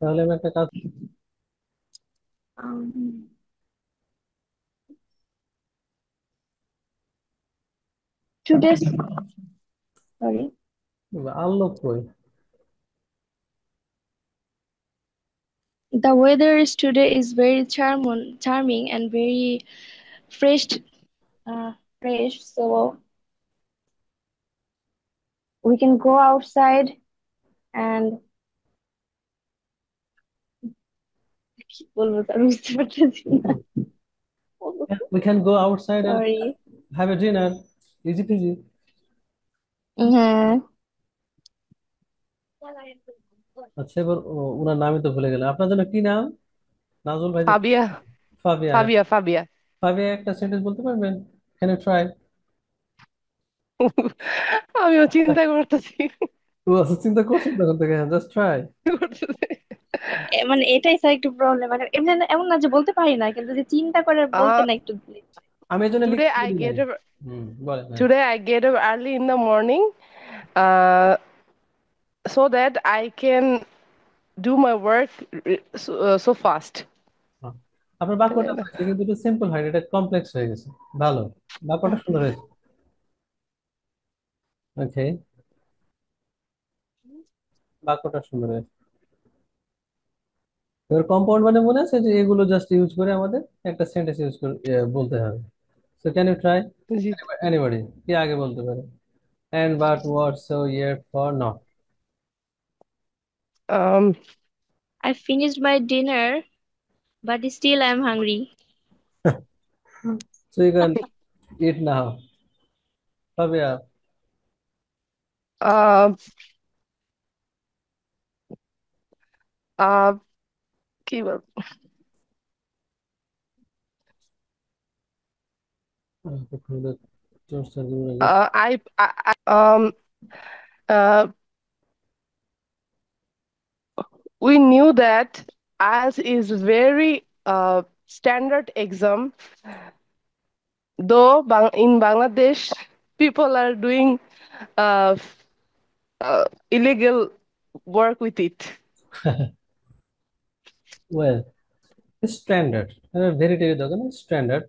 তাহলে আমি একটা কাজ Um, today's sorry. করবো। আনলক কই? The weather is today is very charming and very fresh. Fresh. So we can go outside and কি বলবো তার বুঝতে পারতেছি না। We can go outside and Sorry. have a dinner. Easy peasy. হ্যাঁ। আচ্ছা, এবার ওনার নামই তো ভুলে গেলাম। আপনার জন্য কি নাম? নাজুল ভাই যে। ফাবিয়া। ফাবিয়া। ফাবিয়া। ফাবিয়া, একটা সেন্টেন্স বলতে পারবেন? Can you try? আমিও চিন্তা করতেছি। ও আচ্ছা, চিন্তা করছেন তখন থেকে। Just try. মানে এটাই স্যার একটু প্রবলেম, মানে এমনি এমন না যে বলতে পারি না, কিন্তু যে চিন্তা করে বলতে uh, না একটু। আমি এই জন্য today লিখতে I বলি নাই। get up বলেন হ্যাঁ। today I get up early in the morning, uh, so that I can do my work so fast. হ্যাঁ। আপনার বাক্যটা হয়েছে কিন্তু একটু সিম্পল হয়নি, এটা কমপ্লেক্স হয়ে গেছে। ভালো, বাক্যটা সুন্দর হয়েছে। ওকে, বাক্যটা সুন্দর হয়েছে। এবার কম্পাউন্ড মানে মনে আছে যে এগুলো জাস্ট ইউজ করে আমাদের একটা সেন্টেন্স ইউজ করে বলতে হবে। So can you try? জি। এনিবডি কি আগে বলতে পারে? And but what so yet for not. um I finished my dinner, but still I'm hungry. So you can eat now. তবে uh, uh, কি বল- চর্চা জরুরি গেছে। I uh, we knew that as is very standard exam, though in Bangladesh people are doing uh, illegal work with it. Well, standard veritable দোকানে standard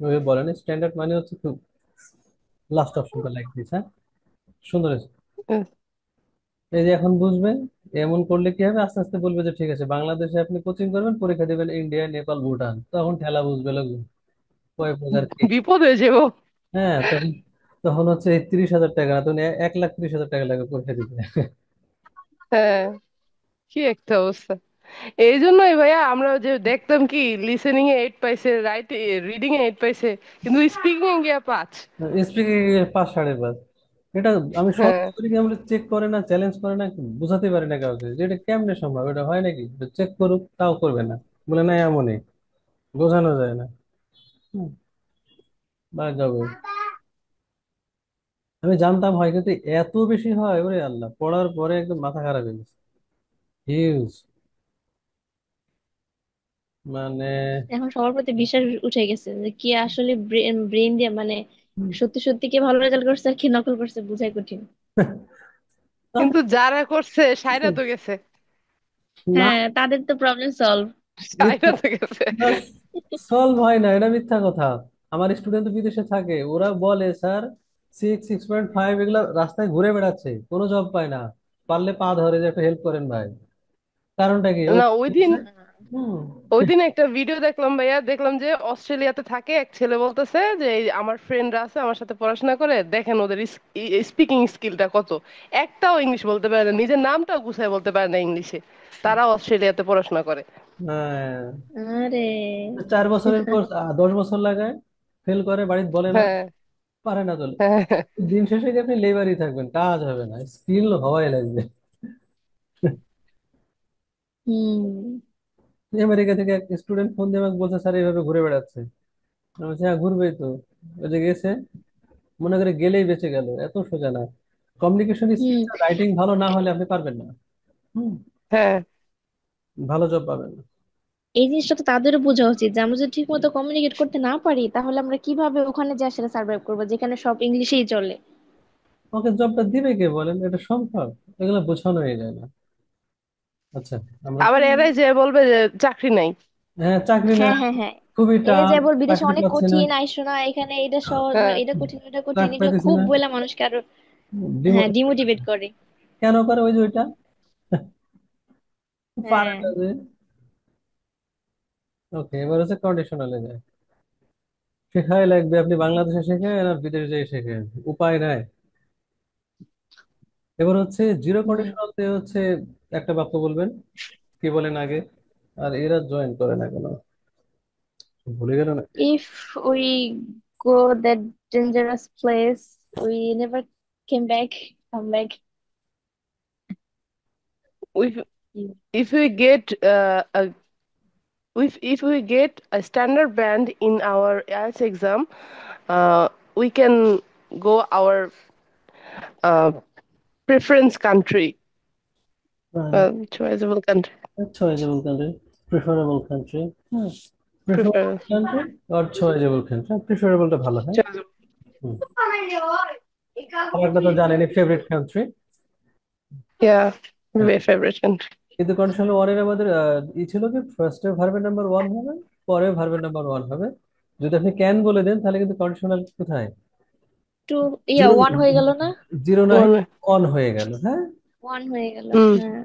ওই বলেন। Standard মানে হচ্ছে খুব লাস্ট অপশনটা লাইক দিস। হ্যাঁ, সুন্দর হয়েছে। Uh, এই যে এখন বুঝবেন, এমন করলে কি হবে, আস্তে আস্তে বলবে যে ঠিক আছে বাংলাদেশে আপনি কোচিং করবেন, পরীক্ষা দেবেন ইন্ডিয়া, নেপাল, ভুটান, তখন ঠেলা বুঝবে লোকজন কয় প্রকার কি। বিপদ হয়ে যাবো। হ্যাঁ, তখন তখন হচ্ছে 30,000 টাকা না, তখন 1,30,000 টাকা লাগবে পরীক্ষা দিতে। হ্যাঁ, কি একটা অবস্থা। এই জন্যই ভাইয়া আমরা যে দেখতাম কি লিসেনিং এ 8 পাইছে, রিডিং এ 8 পাইছে, কিন্তু স্পিকিং এ গিয়া 5। স্পিকিং 5, 5.5। এটা আমি সব হ্যাঁ, করি, আমরা চেক করে না, চ্যালেঞ্জ করে না, বুঝাতে পারি না কাউকে যে এটা কেমনে সম্ভব, এটা হয় নাকি, চেক করুক তাও করবে না, বলে না এমনই, বোঝানো যায় না। হুম, বা যাবে। আমি জানতাম হয়, কিন্তু এত বেশি হয়, ওরে আল্লাহ, পড়ার পরে একদম মাথা খারাপ হয়ে গেছে। হিউজ, মানে এখন সবার প্রতি বিশ্বাস উঠে গেছে যে কি আসলে ব্রেন দিয়ে মানে সত্যি সত্যি কে ভালো রেজাল্ট করছে আর কি নকল করছে বোঝাই কঠিন। কিন্তু যারা করছে সাইরা তো গেছে। না, হ্যাঁ, তাদের তো প্রবলেম সলভ। সাইরা তো গেছে। সলভ হয় না, এটা মিথ্যা কথা। আমার স্টুডেন্ট বিদেশে থাকে, ওরা বলে স্যার 6, 6.5 এগুলা রাস্তায় ঘুরে বেড়াচ্ছে, কোনো জব পায় না, পারলে পা ধরে যে একটা হেল্প করেন ভাই। কারণটা কি ওই না, ওই দিন হুম ওই দিন একটা ভিডিও দেখলাম ভাইয়া, দেখলাম যে অস্ট্রেলিয়াতে থাকে এক ছেলে বলতেছে যে এই আমার ফ্রেন্ডরা আছে আমার সাথে পড়াশোনা করে, দেখেন ওদের স্পিকিং স্কিলটা কত। একটাও ইংলিশ বলতে পারে না, নিজের নামটাও গুছায় বলতে পারে না ইংলিশে, তারা অস্ট্রেলিয়াতে পড়াশোনা করে। হ্যাঁ, আরে 4 বছরের কোর্স 10 বছর লাগায়, ফেল করে, বাড়িতে বলে না, হ্যাঁ, পারে না চলে। হ্যাঁ। দিন শেষে কি আপনি লেবারই থাকবেন, কাজ হবে না, স্কিল হওয়াই লাগবে। হুম। আমেরিকা থেকে এক স্টুডেন্ট ফোন দিয়ে আমাকে বলছে স্যার এইভাবে ঘুরে বেড়াচ্ছে। আমি বলছি হ্যাঁ ঘুরবেই তো। ওই যে গেছে, মনে করে গেলেই বেঁচে গেল, এত সোজা না। কমিউনিকেশন হুম, স্কিল, রাইটিং ভালো না হলে আপনি পারবেন না। হুম, হ্যাঁ, ভালো জব পাবেন না। এই জিনিসটা তো তাদেরও বোঝা উচিত যে আমরা যদি ঠিক মতো কমিউনিকেট করতে না পারি তাহলে আমরা কিভাবে ওখানে যা সেটা সার্ভাইভ করবো যেখানে সব ইংলিশেই চলে। ওকে জবটা দিবে কে বলেন, এটা সম্ভব? এগুলো বোঝানোই যায় না। আচ্ছা, আমরা আবার এরাই যে বলবে যে চাকরি নাই। হ্যাঁ চাকরি না, হ্যাঁ হ্যাঁ হ্যাঁ, খুবই এরা টাফ, যা বল বিদেশে চাকরি অনেক পাচ্ছি না, কঠিন, আইসো না এখানে, এটা সহজ না, হ্যাঁ। এটা কঠিন ওটা কঠিন, চাকরি এগুলো পাইতেছি খুব না, বলে মানুষকে আরো হ্যাঁ ডিমোটিভ। ডিমোটিভেট করে। কেন করে ওই যে ওইটা পারে হ্যাঁ। না যে। ওকে, এবার হচ্ছে কন্ডিশনালে যায়। শেখাই লাগবে, আপনি বাংলাদেশে শেখেন আর বিদেশে যেয়ে শেখেন, উপায় নাই। এবার হচ্ছে জিরো হুম। কন্ডিশনাল দিয়ে হচ্ছে একটা বাক্য বলবেন, কি বলেন আগে? আর এরা জয়েন করে না কেন, ভুলে গেল না? If we go that dangerous place, we never come back. if if we get a if we get a standard band in our IELTS exam, we can go our uh, preference country, choiceable country, choiceable country, preferable country, হ্যাঁ, preferable prefer country আর choiceable country. প্রিফারেবলটা ভালো, হ্যাঁ। choiceable. হুম। আর একটা তো জানেনই, favourite country. Yeah, my favorite country. কিন্তু কন্ডিশনাল ওয়ানের আমাদের ছিল কি, ফার্স্টে ভার্বের নাম্বার ওয়ান হবে, পরে ভার্বের নাম্বার ওয়ান হবে। যদি আপনি ক্যান বলে দেন তাহলে কিন্তু কন্ডিশনাল কোথায়, Two, yeah, জিরো, one হয়ে গেল না? জিরো না হয়ে One. অন হয়ে গেল, হ্যাঁ। One হয়ে গেল, Mm. হ্যাঁ।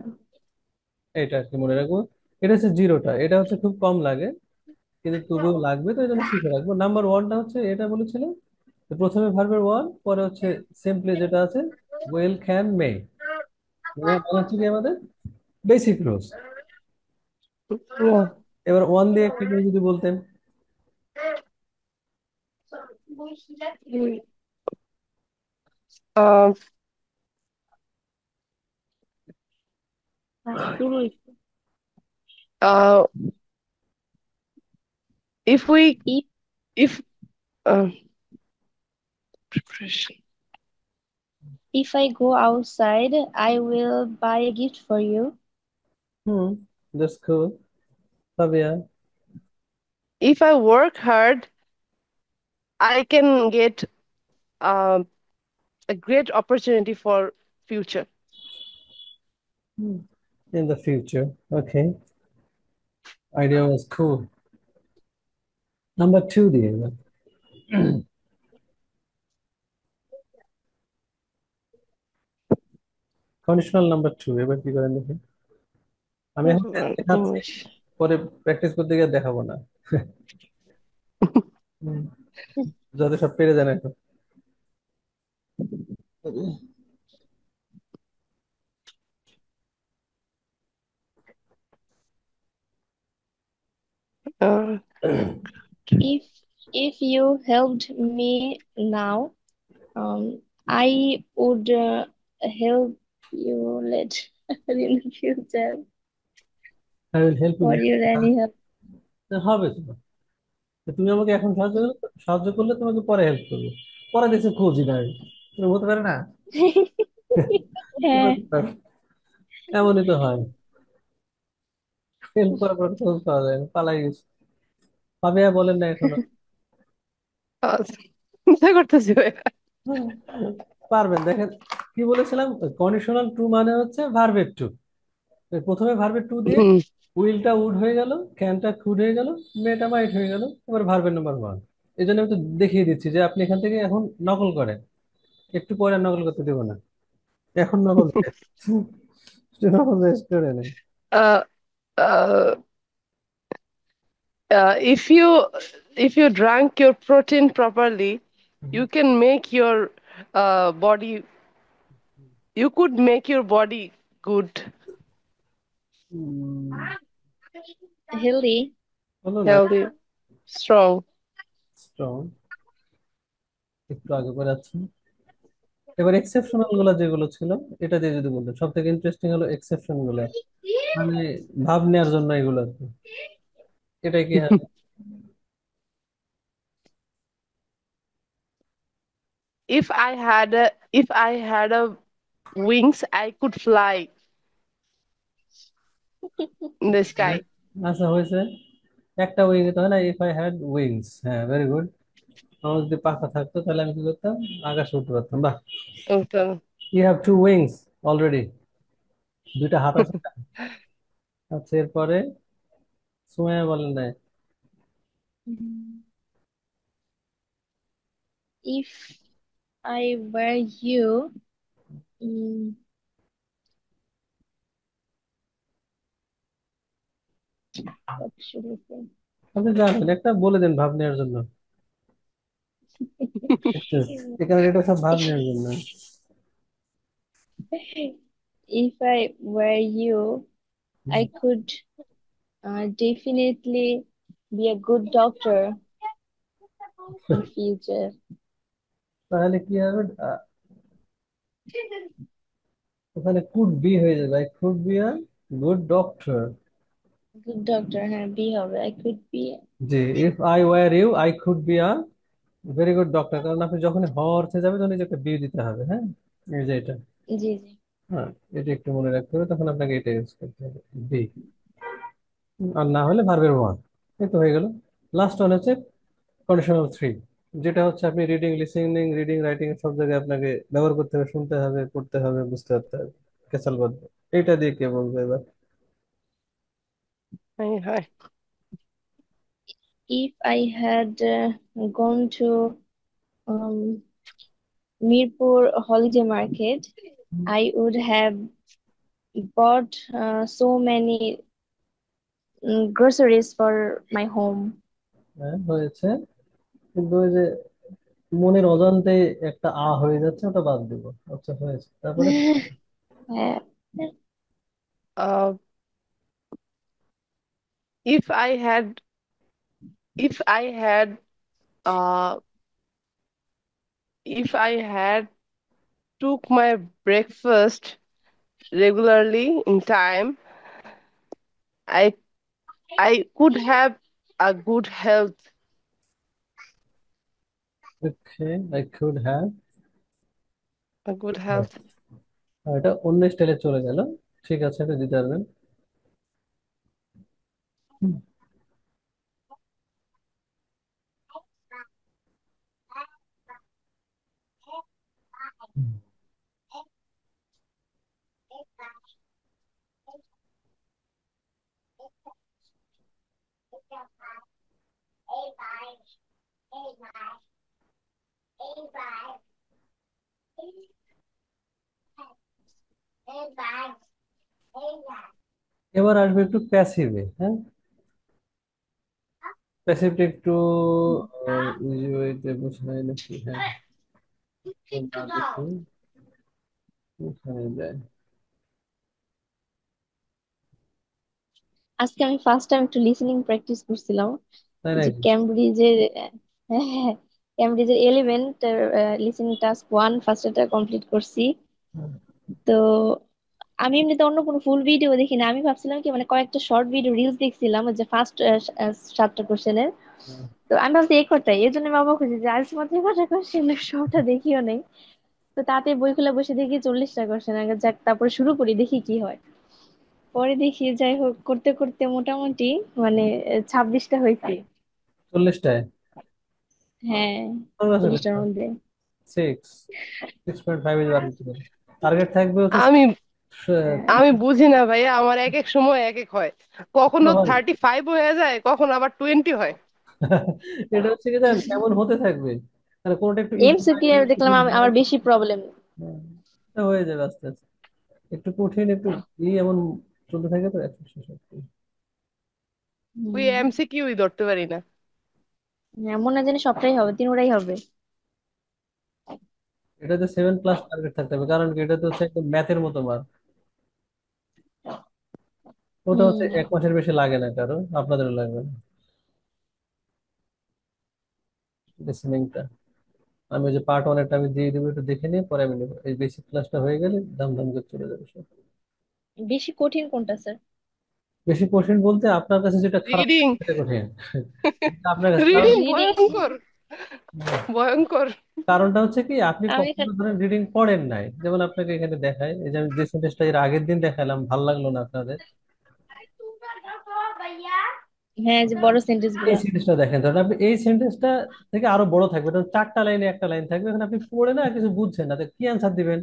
এটা আর কি মনে রাখবো। এটা হচ্ছে জিরোটা, এটা হচ্ছে খুব কম লাগে, কিন্তু তবুও লাগবে, তো এই জন্য শিখে রাখবো। নাম্বার ওয়ানটা হচ্ছে এটা বলেছিলাম, তো প্রথমে ভার্বের ওয়ান, পরে হচ্ছে সিম্পলি যেটা আছে, ওয়েল ক্যান মে, মানে হচ্ছে কি আমাদের বেসিক রুলস। Yeah. এবার ওয়ান দিয়ে একটা করে যদি বলতেন। Mm. Um, হ্যাঁ, শুরু হইছে। uh, if we If if preparation. if I go outside, I will buy a gift for you. Hmm, that's cool, Sabiya. If I work hard, I can get um, a great opportunity for future. In the future, okay, idea was cool. Number two দিয়ে এবার conditional number two, এবার কি করেন দেখি। আমি এখন দেখাচ্ছি, English. পরে প্র্যাকটিস করতে গিয়ে দেখাবো না। হুম, যাতে সব পেরে যান এখন। Uh, If if you helped me now, I would help you later in the future I will help you. for your any help. হবে তো, তো তুমি আমাকে এখন সাহায্য করলে তোমাকে পরে হেল্প করবো, পরে দেখছি খোঁজই নাই, এরকম হতে পারে না? হ্যাঁ। এমনই তো হয়, হেল্প করার পর খোঁজ পাওয়া যায় না, পালাই গেছে। পাবিয়া বলেন না এখনো। চিন্তা করতেছি ভাইয়া। পারবেন, দেখেন কি বলেছিলাম, কন্ডিশনাল টু মানে হচ্ছে ভার্বের টু। প্রথমে ভার্বের টু দিয়ে হুম। উইলটা উড হয়ে গেল, ক্যানটা কুড হয়ে গেল, মেটা মাইট হয়ে গেল, এবার ভার্বের নাম্বার ওয়ান। এই জন্য আমি তো দেখিয়ে দিচ্ছি যে আপনি এখান থেকে এখন নকল করেন, একটু পরে আর নকল করতে দেবো না, এখন নকল শেষ। নকল শেষ করে নেই। Uh, uh, if you drank your protein properly, you can make your body. You could make your body good, Healthy. হলো না, healthy, strong. স্ট্রং, একটু আগে করে যাচ্ছে। এবার এক্সেপশনাল গুলা যেগুলো ছিল, এটা দিয়ে যদি বলতেন, সব থেকে ইন্টারেস্টিং হলো এক্সেপশন গুলা, মানে ভাব নেওয়ার জন্য এগুলো আর কি। এটা কি হবে? If I had a wings, I could fly in the sky. আচ্ছা হয়েছে, একটা উইং তো হয় না, ইফ আই হ্যাড উইংস, হ্যাঁ ভেরি গুড। আমার যদি পাখা থাকতো তাহলে আমি কি করতাম, আকাশে উঠতে পারতাম। বাহ, Okay. You have two wings already, দুইটা হাত আছে না? আচ্ছা, এরপরে সুমাইয়া বলেন নাই? Mm. If I were you, mm, what should I say? আপনি জানেন, একটা বলে দেন ভাব নেওয়ার জন্য। এখানে এটা সব ভাব নেওয়ার জন্য। If I were you, hmm. I could definitely be a good doctor in future. তাহলে কি হবে? ওখানে কুড বি হয়ে যাবে, I could be a good doctor. Good doctor, হ্যাঁ বি হবে। I could be জি, if I were you I could be a very good doctor, কারণ আপনি যখন হ অর্থে যাবে তখন এই যে একটা বি দিতে হবে, হ্যাঁ। এই যে এটা, জি জি। হ্যাঁ, এটা একটু মনে রাখতে হবে, তখন আপনাকে এটা ইউজ করতে হবে, বি। আর না হলে ভার্বের ওয়ান। এই তো হয়ে গেল। লাস্ট ওয়ান হচ্ছে কন্ডিশনাল থ্রি, যেটা হচ্ছে আপনি রিডিং লিসেনিং রিডিং রাইটিং সব জায়গায় আপনাকে ব্যবহার করতে হবে, শুনতে হবে, পড়তে হবে, বুঝতে পারতে হবে। কেসাল বাদবে। এইটা দিয়ে কে বলবো এবার? High high. If I had gone to um, Mirpur holiday market, I would have bought so many groceries for my home. হ্যাঁ, হয়েছে। কিন্তু ওই যে মনের অজান্তে একটা হয়ে যাচ্ছে, ওটা বাদ দিব। আচ্ছা, হয়েছে, তারপরে? Uh, uh, if I had if I had uh if I had took my breakfast regularly in time, I I could have a good health. Okay, I could have. A good health. এটা অন্য স্টাইলে চলে গেল। ঠিক আছে, এটা দিতে পারবেন। হুম। এবার আসবে একটু প্যাসিভে, হ্যাঁ। প্যাসিভটা একটু ইজি ওয়েতে বোঝায় নাকি, হ্যাঁ। না, দেখি কোথায় যায়। আজকে আমি ফার্স্ট টাইম একটু লিসেনিং প্র্যাকটিস করছিলাম। তাই যে নাকি? ক্যামব্রিজের ক্যামব্রিজের 11 লিসেনিং টাস্ক 1 ফার্স্ট এটা কমপ্লিট করছি। হুম, তো আমি এমনিতে অন্য কোনো ফুল ভিডিও দেখি না, আমি ভাবছিলাম কি মানে কয়েকটা শর্ট ভিডিও রিলস দেখছিলাম ওই যে ফার্স্ট 7টা কোশ্চেনের। হুম। তো আমি ভাবছি এই কটাই, এই জন্য আমি অবাক হয়েছি যে আজ মাত্র কটা কোশ্চেন, সবটা দেখিও নেই। তো তাতে বই খুলে বসে দেখি 40টা কোশ্চেন আগে যাক, তারপরে শুরু করি দেখি কি হয়। পরে দেখি যাই হোক করতে করতে মোটামুটি মানে 26টা হয়েছে। 40টায়? হ্যাঁ, 40টার মধ্যে। 6.5 বার করতে পারে। টার্গেট থাকবে হচ্ছে আমি তিরিশ। আমি বুঝি না ভাইয়া, আমার এক এক সময় এক এক হয়। কখনো হয়। 35 হয়ে যায়, কখনো আবার 20 হয়। এটা হচ্ছে কি জানেন কেমন হতে থাকবে, মানে কোনটা একটু ইজি হয়, এমসিকিউ একটু দেখলাম ডিপ হয়। আমার বেশি প্রবলেম। হ্যাঁ, এটা হয়ে যাবে আস্তে আস্তে। একটু কঠিন, একটু এমন চলতে থাকে তো, একটু শেষ হবে। ওই এমসিকিউই ধরতে পারি না। মনে হয় জানি সবটাই হবে, তিনটাই হবে। এটাতে 7+ টার্গেট থাকতে হবে, কারণ কি এটা তো হচ্ছে একদম ম্যাথের মতো মার। ওটা হচ্ছে হুম। 1 মাসের বেশি লাগে না কারো, আপনাদেরও লাগবে না। লিসেনিংটা আমি ওই যে পার্ট 1 আমি দিয়ে দিবো, একটু দেখে নিয়ে পরে আমি নেবো, এই বেসিক ক্লাসটা হয়ে গেলে দাম দাম করে চলে যাবে সব। বেশি কঠিন কোনটা স্যার? বেশি কঠিন বলতে আপনার কাছে যেটা খারাপ রিডিং। সেটা কঠিন। আপনার কাছে কারণ, রিডিং রিডিং। ভয়ঙ্কর, ভয়ঙ্কর। কারণটা হচ্ছে কি আপনি আমি কখনো ধরেন রিডিং পড়েন নাই, যেমন আপনাকে এখানে দেখায়, এই যে আমি যে সেন্টেন্সটা এর আগের দিন দেখালাম, ভাল লাগলো না আপনাদের? হ্যাঁ, যে বড় সেন্টেন্স এই গুলা। সেন্টেন্সটা দেখেন, ধরেন আপনি এই সেন্টেন্সটা থেকে আরো বড় থাকবে, ধরুন 4টা লাইনে একটা লাইন থাকবে, এখন আপনি পড়ে না কিছু বুঝছেন না, তো কি অ্যান্সার দিবেন?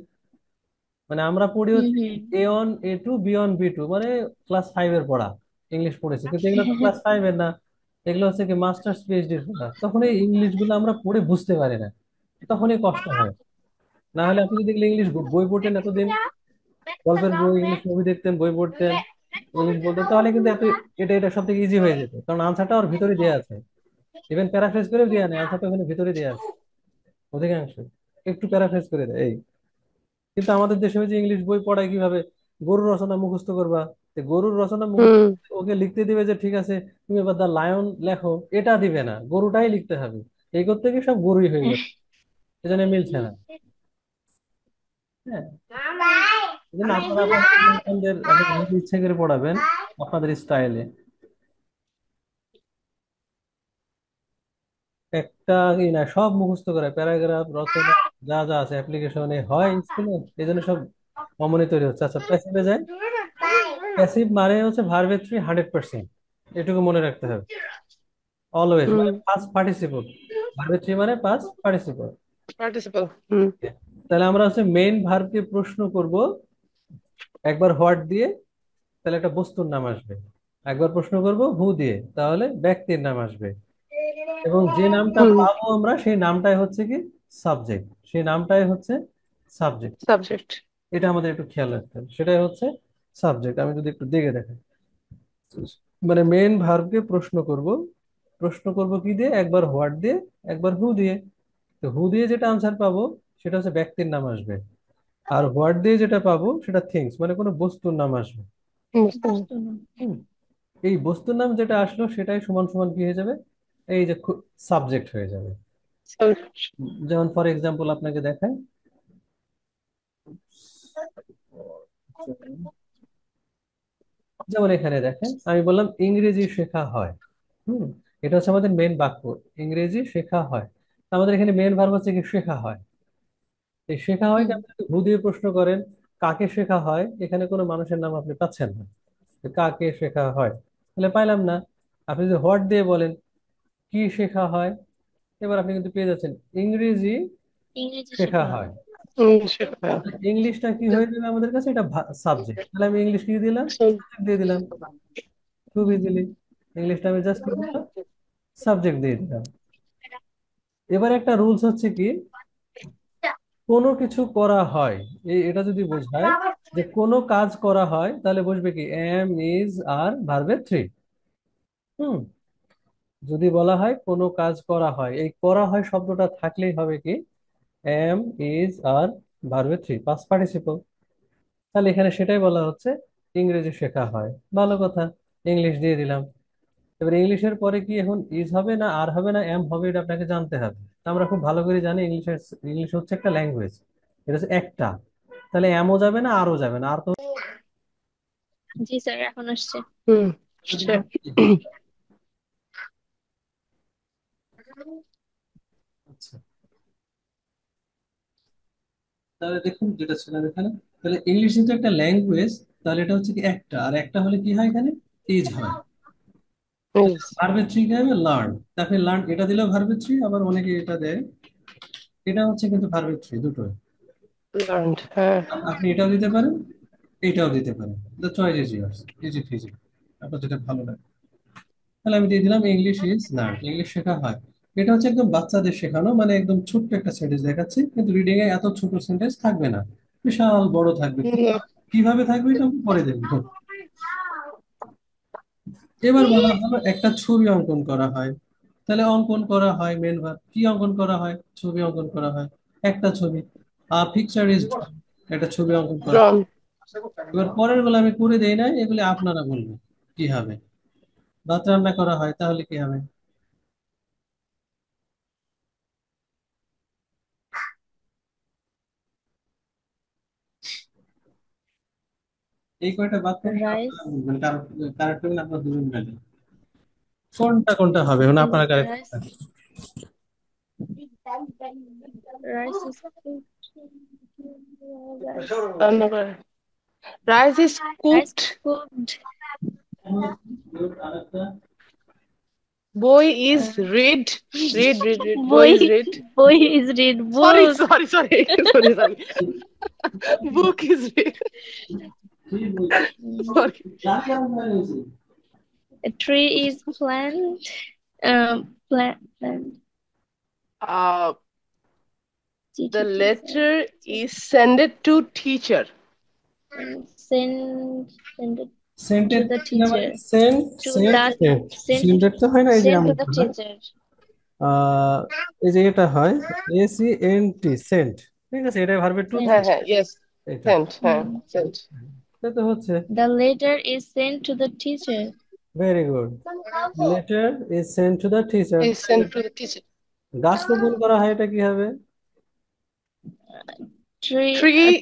মানে আমরা পড়ি হুম হচ্ছে হুম। A1 A2 B1 B2, মানে ক্লাস 5 এর পড়া ইংলিশ পড়েছি, কিন্তু এগুলো তো ক্লাস 5 এর না। এগুলো হচ্ছে কি মাস্টার্স পিএইচডির পড়া। তখন এই ইংলিশ গুলো আমরা পড়ে বুঝতে পারি না, তখনই কষ্ট হয়। না হলে আপনি যদি ইংলিশ বই পড়তেন এতদিন, গল্পের বই, ইংলিশ মুভি দেখতেন, বই পড়তেন, ইংলিশ বলতেন, তাহলে কিন্তু এত এটা এটা সব থেকে ইজি হয়ে যেত, কারণ আনসারটা ওর ভিতরে দেওয়া আছে। ইভেন প্যারাফ্রেজ করেও দেওয়া নেই, আনসারটা ওখানে ভিতরে দেওয়া আছে অধিকাংশ, একটু প্যারাফ্রেজ করে দেয় এই। কিন্তু আমাদের দেশে হচ্ছে ইংলিশ বই পড়ায় কিভাবে, গরুর রচনা মুখস্থ করবা, তো গরুর রচনা মুখস্থ হুম। ওকে লিখতে দিবে যে ঠিক আছে তুমি এবার দা লায়ন লেখো, এটা দিবে না, গরুটাই লিখতে হবে। এই করতে গিয়ে সব গরুই হয়ে যাবে, এজন্য মিলছে না। হ্যাঁ, এই জন্য আপনারা আপনার সন্তানদের আপনাদের নিজে ইচ্ছে করে পড়াবেন আপনাদের স্টাইলে। একটা কি না, সব মুখস্থ করে প্যারাগ্রাফ রচনা যা যা আছে অ্যাপ্লিকেশনে হয় স্কুলে, এই জন্য সব অমনি তৈরি হচ্ছে। আচ্ছা, প্যাসিভে যায়। প্যাসিভ মানে হচ্ছে ভার্বের থ্রি 100%, এটুকু মনে রাখতে হবে। অলওয়েজ হুম। মানে পাস্ট পার্টিসিপল, ভার্বের থ্রি মানে পাস্ট পার্টিসিপল। পার্টিসিপল। হুম। তাহলে আমরা হচ্ছে মেইন ভার্বকে প্রশ্ন করব একবার হোয়াট দিয়ে, তাহলে একটা বস্তুর নাম আসবে। একবার প্রশ্ন করব হু দিয়ে, তাহলে ব্যক্তির নাম আসবে। এবং যে নামটা হুম। পাবো আমরা সেই নামটাই হচ্ছে কি সাবজেক্ট, সেই নামটাই হচ্ছে সাবজেক্ট। সাবজেক্ট। এটা আমাদের একটু খেয়াল রাখতে হবে, সেটাই হচ্ছে সাবজেক্ট। আমি যদি একটু দেখে দেখাই, মানে মেন ভার্বকে প্রশ্ন করব, প্রশ্ন করব কি দিয়ে, একবার হোয়াট দিয়ে, একবার হু দিয়ে। তো হু দিয়ে যেটা আনসার পাবো সেটা হচ্ছে ব্যক্তির নাম আসবে, আর হোয়াট দিয়ে যেটা পাবো সেটা থিংস, মানে কোনো বস্তুর নাম আসবে। বুঝতো না। হুম, এই বস্তুর নাম যেটা আসলো সেটাই সমান সমান কি হয়ে যাবে, এই যে সাবজেক্ট হয়ে যাবে। যেমন ফর এক্সাম্পল আপনাকে দেখাই, যেমন এখানে দেখেন আমি বললাম ইংরেজি শেখা হয়। হুম, এটা হচ্ছে আমাদের মেন বাক্য, ইংরেজি শেখা হয়। তা আমাদের এখানে মেন ভার্ব হচ্ছে কি শেখা হয়। এই শেখা হয় কি, হুম। আপনি যদি হু দিয়ে প্রশ্ন করেন কাকে শেখা হয়, এখানে কোনো মানুষের নাম আপনি পাচ্ছেন না, যে কাকে শেখা হয়, তাহলে পাইলাম না। আপনি যদি হোয়াট দিয়ে বলেন কি শেখা হয়, এবার আপনি কিন্তু পেয়ে যাচ্ছেন ইংরেজি ইংরেজি শেখা শেখা হয়। হয়। ইংলিশটা কি হয়ে যাবে আমাদের কাছে, এটা সাবজেক্ট, তাহলে আমি ইংলিশ কি দিলাম, subject দিয়ে দিলাম, খুব ইজিলি। ইংলিশটা আমি জাস্ট কি দিলাম, সাবজেক্ট দিয়ে দিলাম। এবার একটা রুলস হচ্ছে কি, কোনো কিছু করা হয়, এটা যদি বোঝায় যে কোনো কাজ করা হয়, তাহলে বুঝবে কি এম ইজ আর ভার্বের থ্রি। হুম, যদি বলা হয় কোনো কাজ করা হয়, এই করা হয় শব্দটা থাকলেই হবে কি এম ইজ আর ভার্বের থ্রি পাস্ট পার্টিসিপল। তাহলে এখানে সেটাই বলা হচ্ছে ইংরেজি শেখা হয়, ভালো কথা, ইংলিশ দিয়ে দিলাম। এবার ইংলিশের পরে কি এখন ইজ হবে না আর হবে না এম হবে, এটা আপনাকে জানতে হবে। তা আমরা খুব ভালো করে জানি ইংলিশের, ইংলিশ হচ্ছে একটা ল্যাঙ্গুয়েজ, এটা হচ্ছে একটা, তাহলে এমও যাবে না আরও যাবে না, আর তো জি স্যার, এখন আসছে। হুম। বুঝছে। আচ্ছা, তাহলে দেখুন যেটা ছিলাম এখানে, তাহলে ইংলিশ যেহেতু একটা ল্যাঙ্গুয়েজ, তাহলে এটা হচ্ছে কি একটা, আর একটা হলে কি হয় এখানে ইজ হয়। Yes. ভার্বের থ্রি কি হবে লার্ন, তারপরে লার্ন এটা দিলেও ভার্বের থ্রি, আবার অনেকে এটা দেয়, এটা হচ্ছে কিন্তু ভার্বের থ্রি দুটো। Learned. হ্যাঁ। আপনি এটাও দিতে পারেন, এটাও দিতে পারেন, the choice is years, easy Fiji, আপনার যেটা ভালো লাগে। তাহলে আমি দিয়ে দিলাম ইংলিশ ইজ লার্ন, ইংলিশ শেখা হয়। এটা হচ্ছে একদম বাচ্চাদের শেখানো, মানে একদম ছোট্ট একটা সেন্টেন্স দেখাচ্ছি, কিন্তু রিডিং এ এত ছোট সেন্টেন্স থাকবে না, বিশাল বড় থাকবে। কিভাবে থাকবে এটা আমি পরে দেখবো। এবার বলা হলো একটা ছবি অঙ্কন করা হয়, তাহলে অঙ্কন করা হয় মেন ভার্ব, কি অঙ্কন করা হয়, ছবি অঙ্কন করা হয়, একটা ছবি, পিকচার ইজ, একটা ছবি অঙ্কন করা হয়। Drawn. এবার পরের গুলো আমি করে দেই নাই, এগুলি আপনারা বলবেন কি হবে। ভাত রান্না করা হয়, তাহলে কি হবে, এই কয়টা বাক্য রাইস। আপনারা বলবেন, কারণ কারেক্ট করবেন আপনার দুজন মিলে, কোনটা কোনটা হবে মানে আপনারা কারেক্ট রাইস। করবেন। রাইস ইজ রান্না করে। Rice is rice cooked. Cooked. আরেকটা, Boy is read. Read, read, read. Boy বই, is read. বই is read Sorry, book. sorry, sorry. Sorry, sorry. Book is read. Mm, Sorry. a tree is plant. Uh, the Teacher, teacher, letter teacher. is sent to teacher. Send it to সেন্টেড the মানে teacher. Sent To sent that sent send সেন্টেড তো হয় না, এই যে send to the এমনটা হয়। teacher. আহ এই যে এটা হয় ACNT সেন্ট, ঠিক আছে, এটা ভার্বের টু হ্যাঁ Sent. হ্যাঁ, yes, এটা। sent, হ্যাঁ, Mm. sent. এটা তো হচ্ছে The letter is sent to the teacher. Very good. Letter is sent to the teacher. Is sent to the teacher. গাছ রোপণ করা হয়, এটা কি হবে? A Tree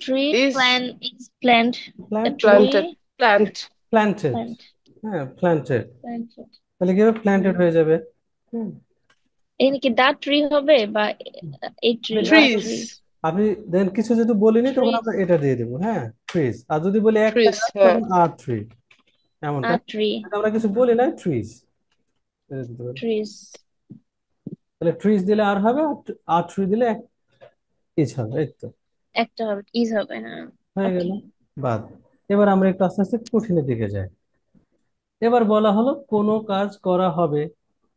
tree is plant is plant. A plant planted. tree Plant. Planted. plant হ্যাঁ planted, planted. তাহলে কি হবে? প্ল্যান্টেড হুম। হয়ে যাবে। হুম। এখানে কি দা ট্রি হবে বা এ ট্রি আপনি আ ট্রি Trees. আপনি দেন কিছু যদি বলিনি তখন ট্রিজ আমরা এটা দিয়ে দেবো, হ্যাঁ ট্রিজ। আর যদি বলি একটা Trees, গাছ হ্যাঁ। তখন আর ট্রি, আ এমনটা। ট্রি আমরা কিছু বলি না, ট্রিজ দিতে পারি। ট্রিজ তাহলে ট্রিজ দিলে আর হবে, আর ট্রি দিলে ইজ হবে, এই তো একটা হবে ইজ হবে হ্যাঁ হয়ে ওকে গেল। বাদ। এবার আমরা একটু আস্তে আস্তে কঠিনের দিকে যাই। এবার বলা হলো কোনো কাজ করা হবে,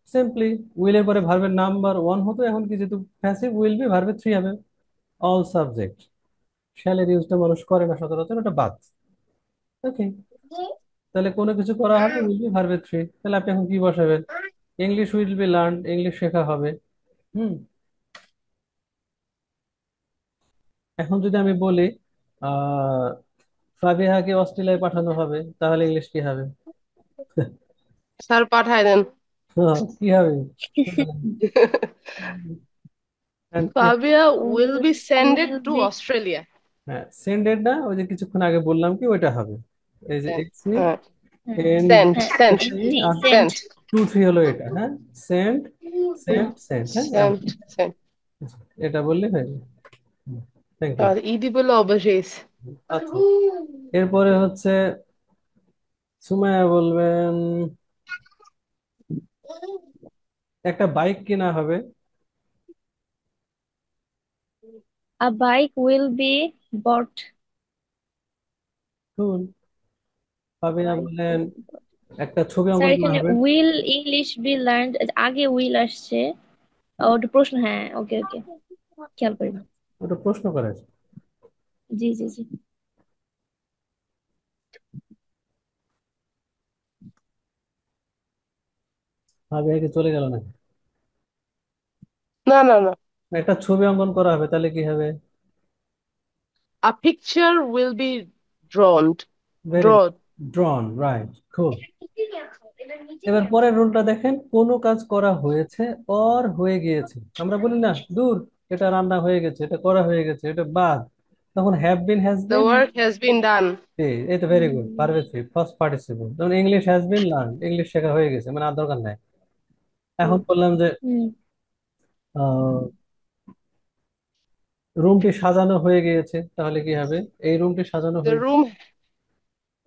সিম্পলি উইলের পরে ভার্বের নাম্বার ওয়ান হতো, এখন কি যেহেতু প্যাসিভ উইল বি ভার্বের থ্রি হবে। অল সাবজেক্ট, শ্যালের ইউজটা মানুষ করে না সচরাচর, ওটা বাদ। ওকে, তাহলে কোনো কিছু করা হবে উইল বি ভার্বের থ্রি, তাহলে আপনি এখন কি বসাবেন? English will be learn, English শেখা হবে। হুম। এখন যদি আমি বলি আহ ফাবিহাকে অস্ট্রেলিয়ায় পাঠানো হবে, তাহলে ইংলিশ কি হবে? স্যার পাঠায় দেন। কি হবে? And Fabia will be sent will to be Australia. হ্যাঁ সেন্ডেড না, ওই যে কিছুক্ষণ আগে বললাম কি ওইটা হবে, এই যে Sent. এক্স ই হ্যাঁ এন Sent, হ্যাঁ sent, আর সেন্ট sent, টু থ্রি হলো এটা, হ্যাঁ সেন্ড সেন্ট সেন্ট, হ্যাঁ এমন। sent, sent. এটা বললে হয়ে যাবে। Thank you. আর ইদি বলে অবশেষ। আচ্ছা, এরপরে হচ্ছে সুমাইয়া বলবেন একটা বাইক কেনা হবে। a bike will be bought শুন, a পাবিনা bike বললেন will be bought একটা ছবি স্যার অঙ্কন করা এখানে হবে। will ইংলিশ বি লার্নড আগে will আসছে ওটা প্রশ্ন হ্যাঁ ওকে ওকে খেয়াল করিনি ওটা প্রশ্ন করে, জি জি জি পাবিনা চলে গেল না। না না না। একটা ছবি অঙ্কন করা হবে, তাহলে কি হবে? A picture will be drawn. Very good, Drawn. ড্রন, right, খুব। এবার পরের রুলটা দেখেন, কোনো কাজ করা হয়েছে অর হয়ে গিয়েছে, আমরা বলি না দূর এটা রান্না হয়ে গেছে, এটা করা হয়ে গেছে, এটা বাদ, তখন have been has The been. work has been done. এই তো very good, perfect, first participle. যেমন English has been learn, English শেখা হয়ে গেছে, মানে আর দরকার নাই। এখন হুম। বললাম যে হুম রুমটি সাজানো হয়ে গিয়েছে, তাহলে কি হবে? এই রুমটি সাজানো The হয়ে room,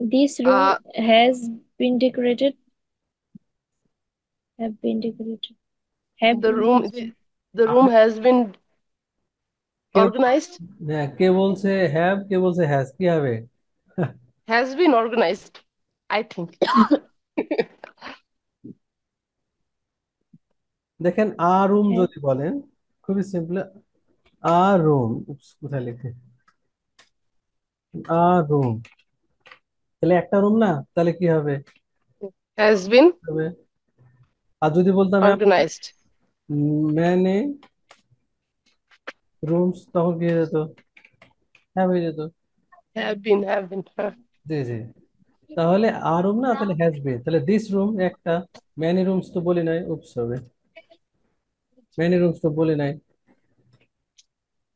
this room uh, has been decorated have been decorated have the been room, has been the room আপনি has been কে, organized. হ্যাঁ, কে বলছে হ্যাভ, কে বলছে হ্যাজ, কি হবে? Has been organized, I think. দেখেন আ রুম have যদি বলেন, খুবই সিম্পল, আ রুম, কোথায় লিখে, আ রুম, তাহলে একটা রুম না, তাহলে কি হবে? Has been হবে। আর যদি বলতাম organized. ম্যানে রুমস, তখন কি হয়ে যেত? হ্যাঁ হয়ে যেত। Have been. জি জি। তাহলে আ রুম না, তাহলে হ্যাজ বিন, তাহলে দিস রুম একটা, ম্যানি রুমস তো বলি নাই, উপস হবে, ম্যানি রুমস তো বলি নাই,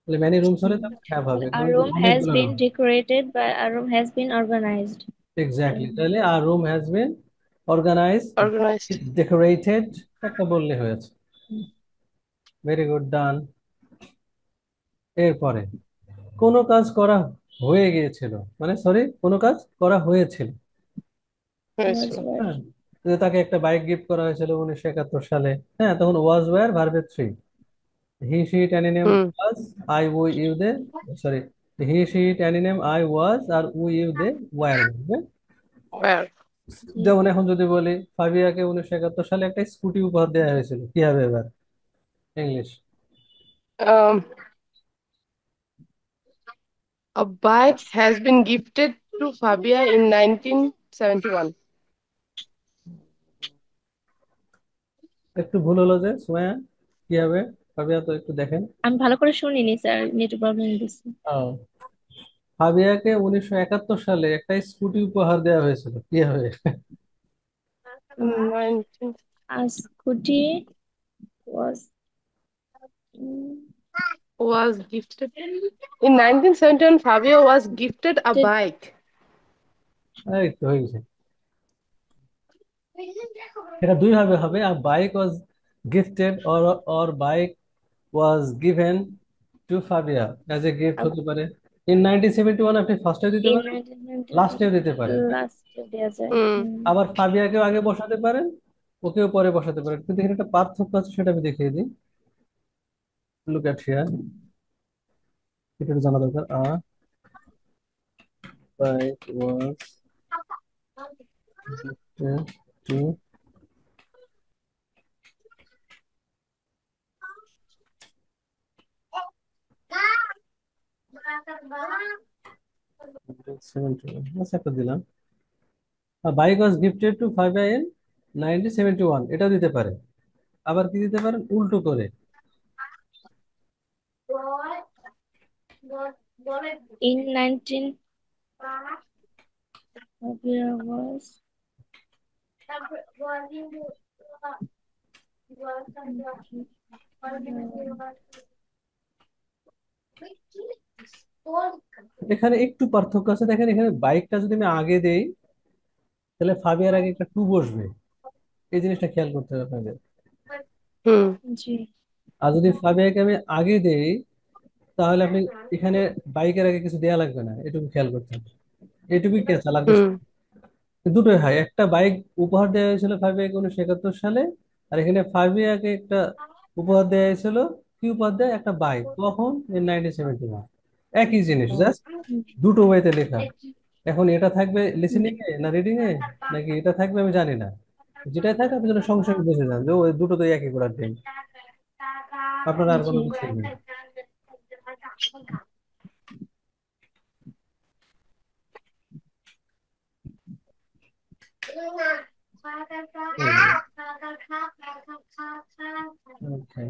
তাহলে ম্যানি রুমস হলে তখন হ্যাভ হবে, a কারণ কি room has অনেকগুলো room. been decorated by a room has been organized exactly, তাহলে আর room has been organize, Organized. Decorated, একটা বললে হয়েছে। Very good, done. এরপরে কোনো কাজ করা হয়ে গিয়েছিল, মানে সরি কোনো কাজ করা হয়েছিল। was হয়েছিল। were হ্যাঁ, যে তাকে একটা বাইক গিফট করা হয়েছিল 1971 সালে, হ্যাঁ তখন ওয়াজ ওয়্যার ভার্বের three, he she it any name হুম। Was, I we you they, sorry he she it any name I was, আর we you they were. Where? জি। যেমন এখন যদি বলি ফাবিয়াকে 1971 সালে একটা স্কুটি উপহার দেওয়া হয়েছিল, কি হবে এবার English? Um, a bike has been gifted to Fabia in 1971. একটু ভুল হলো যে সোয়া, কি হবে? ফাবিয়া তো একটু দেখেন। আমি ভালো করে শুনিনি স্যার, নেট প্রবলেম দিচ্ছে। ও, ফাবিয়াকে 1971 সালে একটা স্কুটি উপহার দেওয়া হয়েছিল, কি হবে? 19 scooty was was gifted. In 1971, Fabio was gifted a bike. এই তো হয়ে গেছে। এটা দুই ভাবে হবে, আর bike was gifted or bike was given to Fabia as a gift হতে পারে। ইন 1971 আপনি ফার্স্টে দিতে ইন পারেন, 1991 লাস্টেও দিতে পারেন। লাস্টে দেওয়া যায়। Mm. হুম। আবার ফাবিয়াকেও আগে বসাতে পারেন, ওকেও পরে বসাতে পারেন, কিন্তু এখানে একটা পার্থক্য আছে, সেটা আমি দেখিয়ে দিই। লুক এট হিয়ার, এটা একটু জানা দরকার। বাইক ওয়াজ gifted to আচ্ছা একটা দিলাম। Bike was gifted to Fabia in 1971, এটাও দিতে পারে। আবার কি দিতে পারেন উল্টো করে? ইন 19 was এখানে একটু পার্থক্য আছে, দেখেন এখানে বাইকটা যদি আমি আগে দেই, তাহলে ফাবিয়ার আগে একটা টু বসবে, এই জিনিসটা খেয়াল করতে হবে আপনাদের। Hmm. জি আর যদি ফাবিয়াকে আমি আগে দেই, তাহলে আপনি এখানে বাইকের আগে কিছু দেয়া লাগবে না, এটুকু খেয়াল করতে হবে। এটুকুই খেয়াল আর কিছু। Hmm. দুটোই হয়, একটা বাইক উপহার দেওয়া হয়েছিল ফাবিয়াকে 1971 সালে, আর এখানে ফাবিয়াকে একটা উপহার দেওয়া হয়েছিল। কি উপহার দেয়? একটা বাইক, কখন? ইন 1971। একই জিনিস, জাস্ট দুটো ওয়েতে লেখা। এখন এটা থাকবে লিসেনিং এ না রিডিং এ, নাকি এটা থাকবে আমি জানি না। যেটাই থাকে আপনি যেন সঙ্গে সঙ্গে বুঝে যান যে ওই দুটো তো একই করার দিন, আপনার আর জি। কোনো কিছু নেই। ওকে।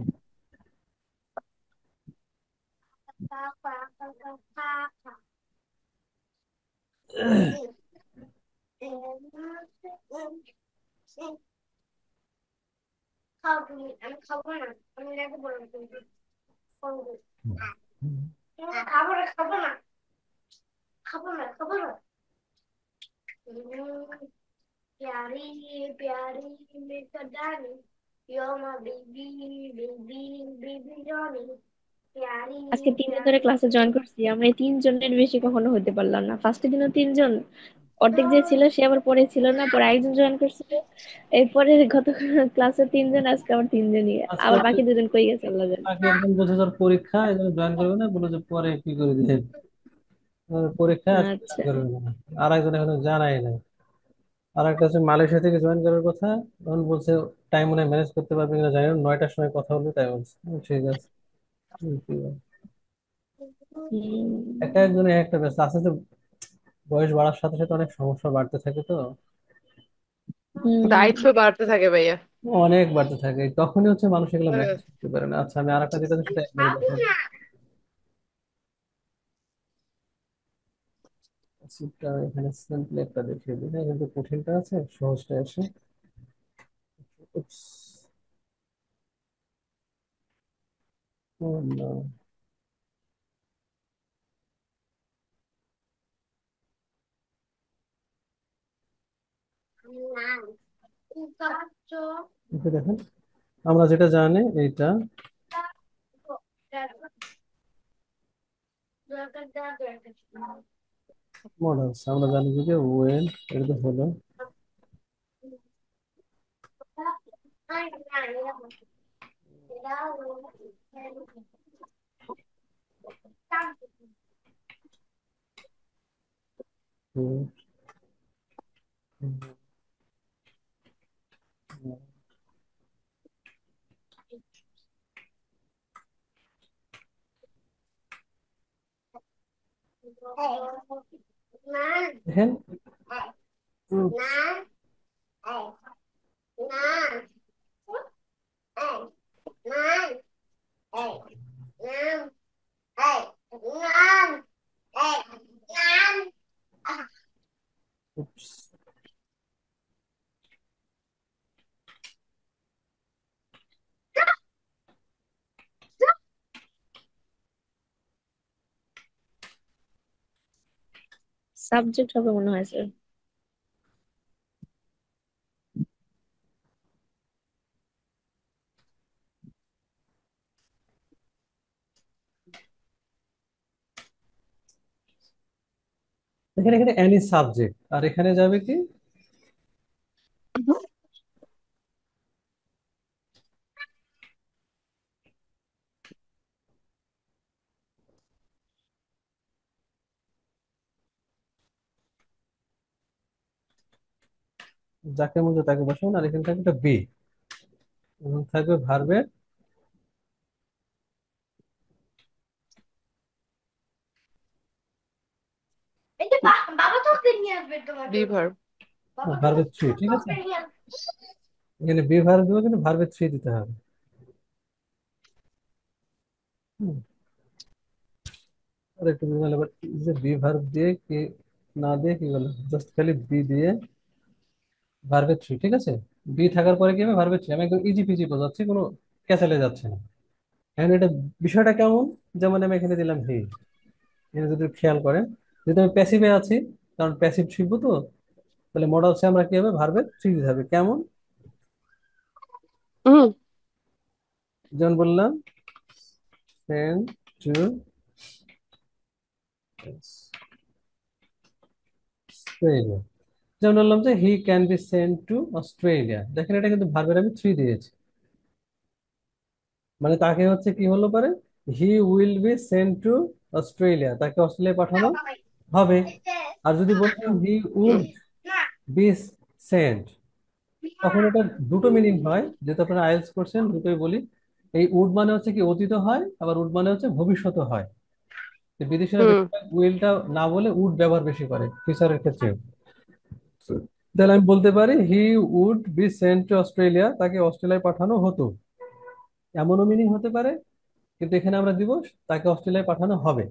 আজকে 3 দিন ধরে ক্লাসে জয়েন করছি, আমরা এই 3 জনের বেশি কখনো হতে পারলাম না। ফার্স্টের দিনও 3 জন, অর্ধেক যে ছিল সে আবার পরে ছিল না, পরে একজন জয়েন করছিল। এরপরে গত ক্লাসে 3 জন, আজকে আবার 3 জনই। আজকে আবার বাকি 2 জন কই গেছে আল্লাহ জানে। বাকি একজন বলছে তোর পরীক্ষা, এই জন্য জয়েন করবে না, বলে যে পরে কি করে দিয়ে পরীক্ষা, আজকে join আচ্ছা। করবে না। আর একজন এখনো জানাই নাই। আর একটা হচ্ছে মালয়েশিয়া থেকে জয়েন করার কথা, তখন বলছে টাইম মনে ম্যানেজ করতে পারবে কিনা জানি না, 9টার সময় কথা হলো, তাই বলছে। ঠিক আছে। কি বলবো? হুম। একা একজনে একটা ব্যস্ত আস্তে আস্তে বয়স বাড়ার সাথে সাথে অনেক সমস্যা বাড়তে থাকে তো, হুম। দায়িত্ব বাড়তে থাকে ভাইয়া। অনেক বাড়তে থাকে, তখনই হচ্ছে মানুষ এগুলো ম্যানেজ করতে পারে না। আচ্ছা আমি আর একটা যেটা আছে সেটা একবারে দেখাবো। সেটা এখানে সিম্পলি একটা দেখিয়ে দিই, হ্যাঁ, কিন্তু কঠিনটা আছে, সহজটা আছে। Oops. Oh, no. ওকে দেখেন, আমরা যেটা জানি এইটা মডেলস, আমরা জানি যে ওয়েন, এটা তো হলো। হুম, দেখেন, oops, oops। সাবজেক্ট হবে মনে হয় স্যার। এখানে এখানে অ্যানি সাবজেক্ট, আর এখানে যাবে কি, যাকে মধ্যে তাকে বসাবেন, আর এখানে থাকবে একটা বি, এবং থাকবে ভার্বের বি ভার্ব। ভার্বের থ্রি, ঠিক আছে। এখানে বি ভার্ব দেবো, কিন্তু ভার্বের থ্রি দিতে হবে। হুম, আর একটু বুঝে এবার এই যে বি ভার্ব দিয়ে কি না দিয়ে কি বলে, জাস্ট খালি বি দিয়ে ভার্বের থ্রি, ঠিক আছে। বি থাকার পরে কি হবে, ভার্বের থ্রি। আমি একদম ইজি পিজি বোঝাচ্ছি, কোনো ক্যাচালে যাচ্ছে না। এখন এটা বিষয়টা কেমন, যেমন আমি এখানে দিলাম হি, এখানে যদি খেয়াল করেন, যদি আমি প্যাসিভে আছি, কারণ প্যাসিভ শিখবো তো, তাহলে মডালসে আমরা কি হবে, ভার্বের থ্রি দিতে হবে। কেমন, হুম যেমন বললাম সেন্ড টু অস্ট্রেলিয়া, যেমন বললাম যে হি can B send to Australia, দেখেন এটা কিন্তু ভার্বের আমি থ্রি দিয়েছি, মানে তাকে হচ্ছে কি হলো পারে, he will be send to Australia, তাকে অস্ট্রেলিয়া পাঠানো হবে। আর যদি বলতাম he would hmm be sent, তখন এটা দুটো মিনিং হয়, যেহেতু আপনারা আইএলটিএস করছেন দুটোই বলি। এই উড মানে হচ্ছে কি অতীত হয়, আবার উড মানে হচ্ছে ভবিষ্যৎ হয়। তো বিদেশিরা হুম বেশিরভাগ উইলটা না বলে উড ব্যবহার বেশি করে ফিউচারের ক্ষেত্রে। তাহলে আমি বলতে পারি he would be sent to Australia, তাকে অস্ট্রেলিয়ায় পাঠানো হতো। এমনও মিনিং হতে পারে, কিন্তু এখানে আমরা দিব তাকে অস্ট্রেলিয়ায় পাঠানো হবে।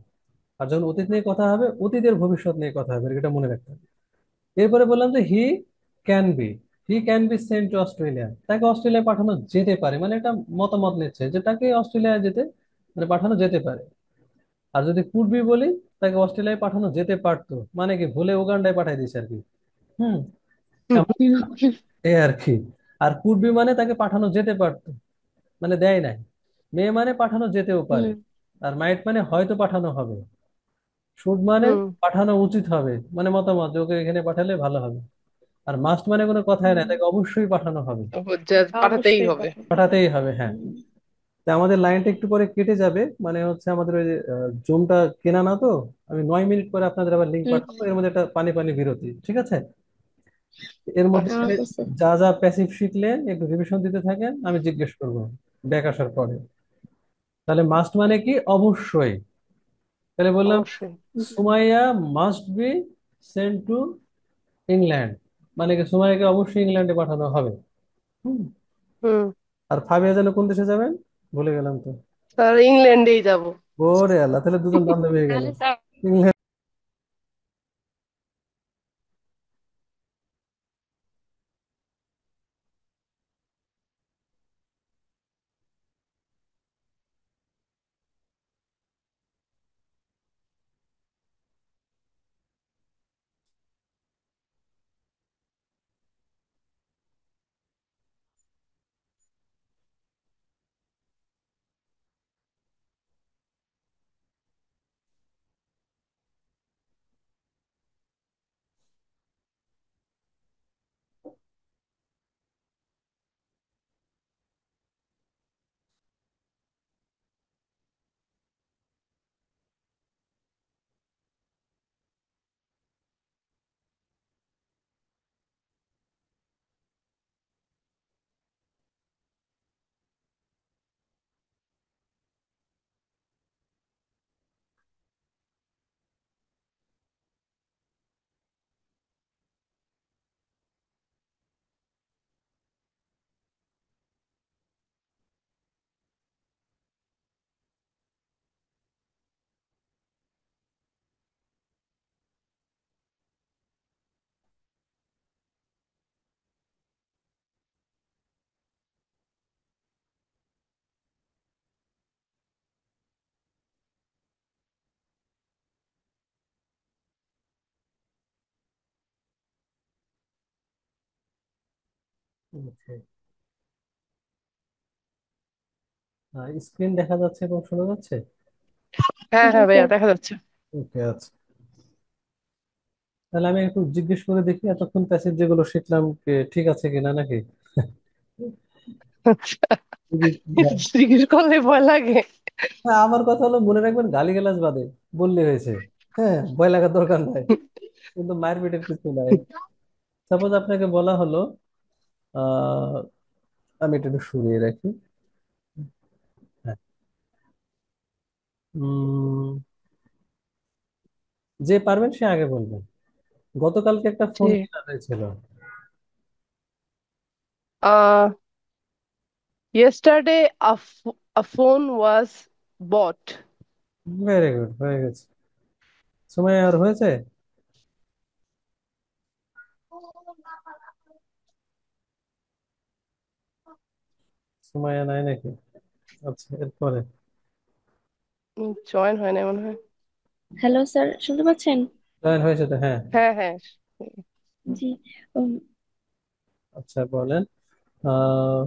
আর যখন অতীত নিয়ে কথা হবে, অতীতের ভবিষ্যৎ নিয়ে কথা হবে, এটা মনে রাখতে হবে। এরপরে বললাম যে can be he can be sent to Australia, তাকে অস্ট্রেলিয়ায় পাঠানো যেতে পারে, মানে এটা মতামত নিচ্ছে যে তাকে অস্ট্রেলিয়ায় যেতে, মানে পাঠানো যেতে পারে। আর যদি কুড বি বলি, তাকে অস্ট্রেলিয়ায় পাঠানো যেতে পারতো, মানে কি ভুলে উগান্ডায় পাঠাই দিছে আর কি। হুম, এমন এই আর কি। আর কুড বি মানে তাকে পাঠানো যেতে পারতো, মানে দেয় নাই। মে মানে পাঠানো যেতেও পারে। হুম আর মাইট মানে হয়তো পাঠানো হবে। শুড মানে হুম পাঠানো উচিত হবে, মানে মতামত যে ওকে এখানে পাঠালে ভালো হবে। আর মাস্ট মানে কোনো কথাই নাই, হুম। তাকে অবশ্যই পাঠানো হবে, যা পাঠাতেই অবশ্যই হবে। পাঠাবো। পাঠাতেই হবে, হ্যাঁ। হুম তো আমাদের লাইনটা একটু পরে কেটে যাবে, মানে হচ্ছে আমাদের ওই যে জুমটা কেনা না তো, আমি 9 মিনিট পরে আপনাদের আবার লিঙ্ক হুম। পাঠাবো, এর মধ্যে একটা পানি পানি বিরতি, ঠিক আছে। এর মধ্যে আচ্ছা। খালি আচ্ছা স্যার। যা যা প্যাসিভ শিখলেন একটু রিভিশন দিতে থাকেন, আমি জিজ্ঞেস করবো ব্যাক আসার পরে। তাহলে মাস্ট মানে কি, অবশ্যই। তাহলে বললাম অবশ্যই। Sumaiya must be sent to England, মানে কি সুমাইয়াকে অবশ্যই ইংল্যান্ডে পাঠানো হবে। হুম। হুম। আর ফাবিয়া যেন কোন দেশে যাবেন, ভুলে গেলাম তো। তাহলে ইংল্যান্ডেই যাব। ওরে আল্লাহ, তাহলে দুজন বান্ধবী হয়ে গেল। তাহলে স্যার ওকে। স্ক্রিন দেখা যাচ্ছে এবং শোনা যাচ্ছে? হ্যাঁ জি হ্যাঁ ভাইয়া স্যার। দেখা যাচ্ছে। ওকে, আচ্ছা। তাহলে আমি একটু জিজ্ঞেস করে দেখি এতক্ষণ প্যাসেজ যেগুলো শিখলাম ঠিক আছে কিনা নাকি। যদি- জিজ্ঞেস করলে ভয় লাগে। হ্যাঁ, আমার কথা হলো মনে রাখবেন গালিগালাজ বাদে বললে হয়েছে। হ্যাঁ, ভয় লাগার দরকার নাই, কিন্তু মায়ের পেটের কিছু নাই। সাপোজ আপনাকে বলা হলো, আহ আমি এটা একটু সরিয়ে রাখি। হ্যাঁ। উম, যে পারবেন সে আগে বলবেন। গতকালকে একটা ফোন জি। কেনা হয়েছিল। uh yesterday a phone was bought. Very good, হয়ে গেছে। সময় আর হয়েছে? সময় আর নাই নাকি? আচ্ছা, এরপরে। জয়েন হয় না মনে হয়। হ্যালো স্যার, শুনতে পাচ্ছেন? জয়েন হয়েছে তো, হ্যাঁ। হ্যাঁ হ্যাঁ। জি। উম, আচ্ছা, বলেন। আহ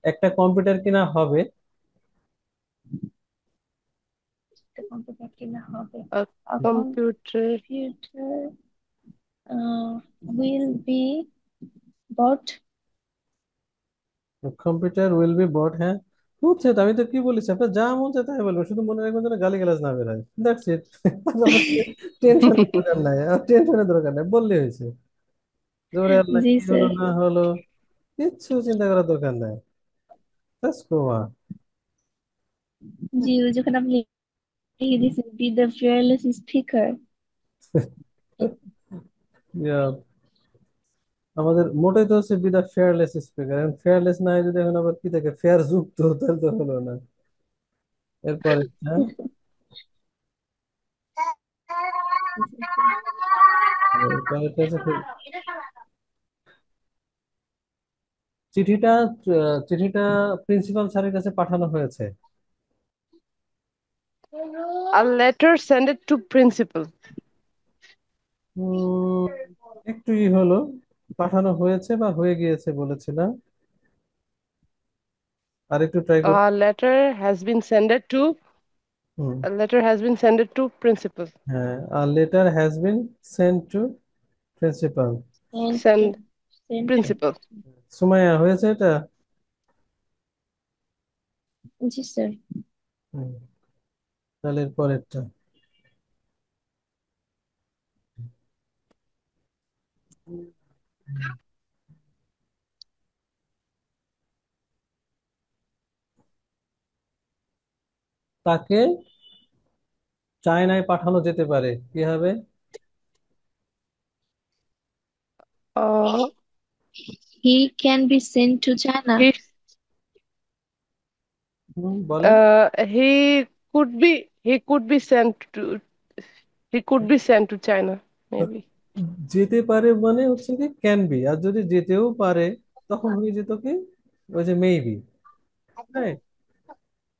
একটা কম্পিউটার কিনা হবে। একটা কম্পিউটার কেনা হবে। A A computer. computer will be bought. Computer will be bought, হ্যাঁ। বুঝছে তো, আমি তো কি বলেছি, আপনার যা মন চায় তাই বলবেন, শুধু মনে রাখবেন যেন গালি গালাজ না বেরোয়, দ্যাটস ইট। টেনশনের দরকার নাই, আর টেনশনের দরকার নাই, বললে হয়েছে। জোরে আল্লাহ জি কি হলো স্যার। না হলো কিচ্ছু চিন্তা করার দরকার নাই। Just go on. জি, ওই যখন আপনি লিখে দিয়েছেন বি দ্য ফিয়ারলেস স্পিকার। আমাদের মোটেই তো হচ্ছে বিদা ফেয়ারলেস স্পিকার, এখন ফেয়ারলেস না হয় যদি এখন আবার কি থাকে, ফেয়ার যুক্ত, তাহলে তো হলো না। এরপরে, হ্যাঁ, এরপরে হচ্ছে চিঠিটা চিঠিটা প্রিন্সিপাল স্যারের কাছে পাঠানো হয়েছে। A letter sent to principal. উম, একটু হলো, পাঠানো হয়েছে বা হয়ে গিয়েছে বলেছিলাম, আর একটু ট্রাই করি। A letter has been sent to hmm. a letter has been sent to principal. হ্যাঁ, আর letter has been sent to principal. Sent. Send sent. principal. Sumaiya, হয়েছে এটা? জি স্যার। হুম, তাহলে এর পরেরটা। তাকে চায়নায় পাঠানো যেতে পারে, কি হবে? Uh, He can be sent to China. he বলেন। he could be sent to China maybe. যেতে পারে মানে হচ্ছে কি ক্যান বি, আর যদি যেতেও পারে তখন হয়ে যেত কি, ওই যে মেবি। রাইট।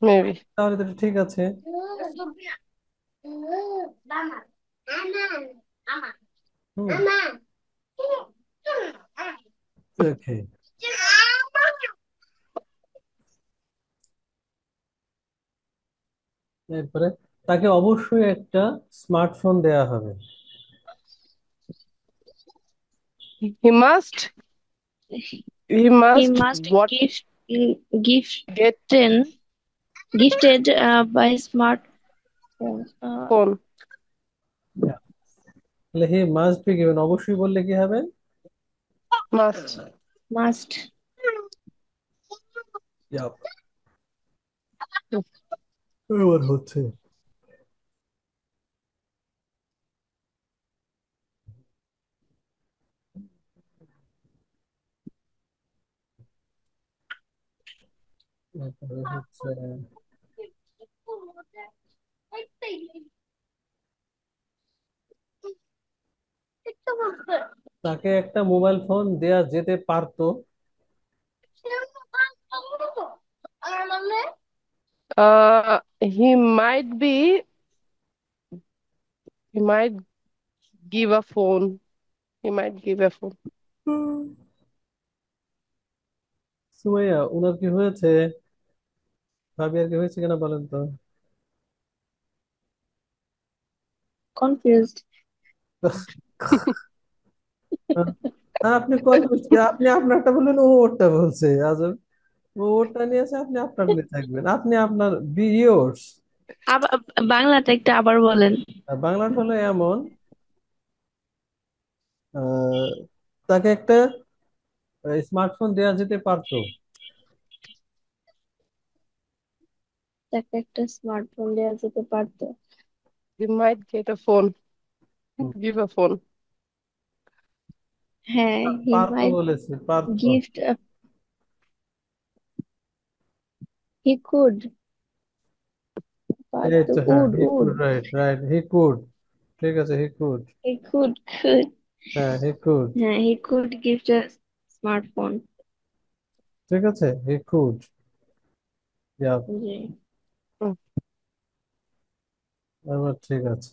Maybe. তাহলে তো এটা ঠিক আছে। হুম। ওকে। এরপরে তাকে অবশ্যই একটা স্মার্টফোন দেয়া হবে। He must he He must must what get gifted gifted by smartphone. phone. তাহলে হি মাস্ট বি গিভেন, অবশ্যই বললে কি হবে? Must. Must. Yup. এবার হচ্ছে, এরপরে হচ্ছে তাকে একটা মোবাইল ফোন দেয়া যেতে পারতো। He might be he might give a phone. He might give a phone. Sumaiya, ওনার কি হয়েছে? ভাবিয়ার কি হয়েছে কিনা বলেন তো। কনফিউজড। আপনি কনফিউজ কি? আপনি আপনারটা বললেন, ও ওরটা বলছে। আজব। ও ওরটা নিয়েছে, আপনি আপনার নিয়ে থাকবেন। আপনি আপনার বি ইয়ার্স। আবার বাংলাটা একটু আবার বলেন। বাংলাটা হলো এমন, আহ, তাকে একটা স্মার্টফোন দেওয়া যেতে পারতো। তাকে একটা স্মার্টফোন দেওয়া যেতে পারতো। You might get a phone. Give a phone. হ্যাঁ, হি পারতো মাইট বলেছে, পারতো। গিফট, হি কুড, এই পারতো, তো, হ্যাঁ, would he would, could, right right, he could. ঠিক আছে, he could. He could could, হ্যাঁ, হি কুড। হ্যাঁ, he could gift a smartphone. ঠিক আছে, he could. Yeah, G. Mm. এবার ঠিক আছে।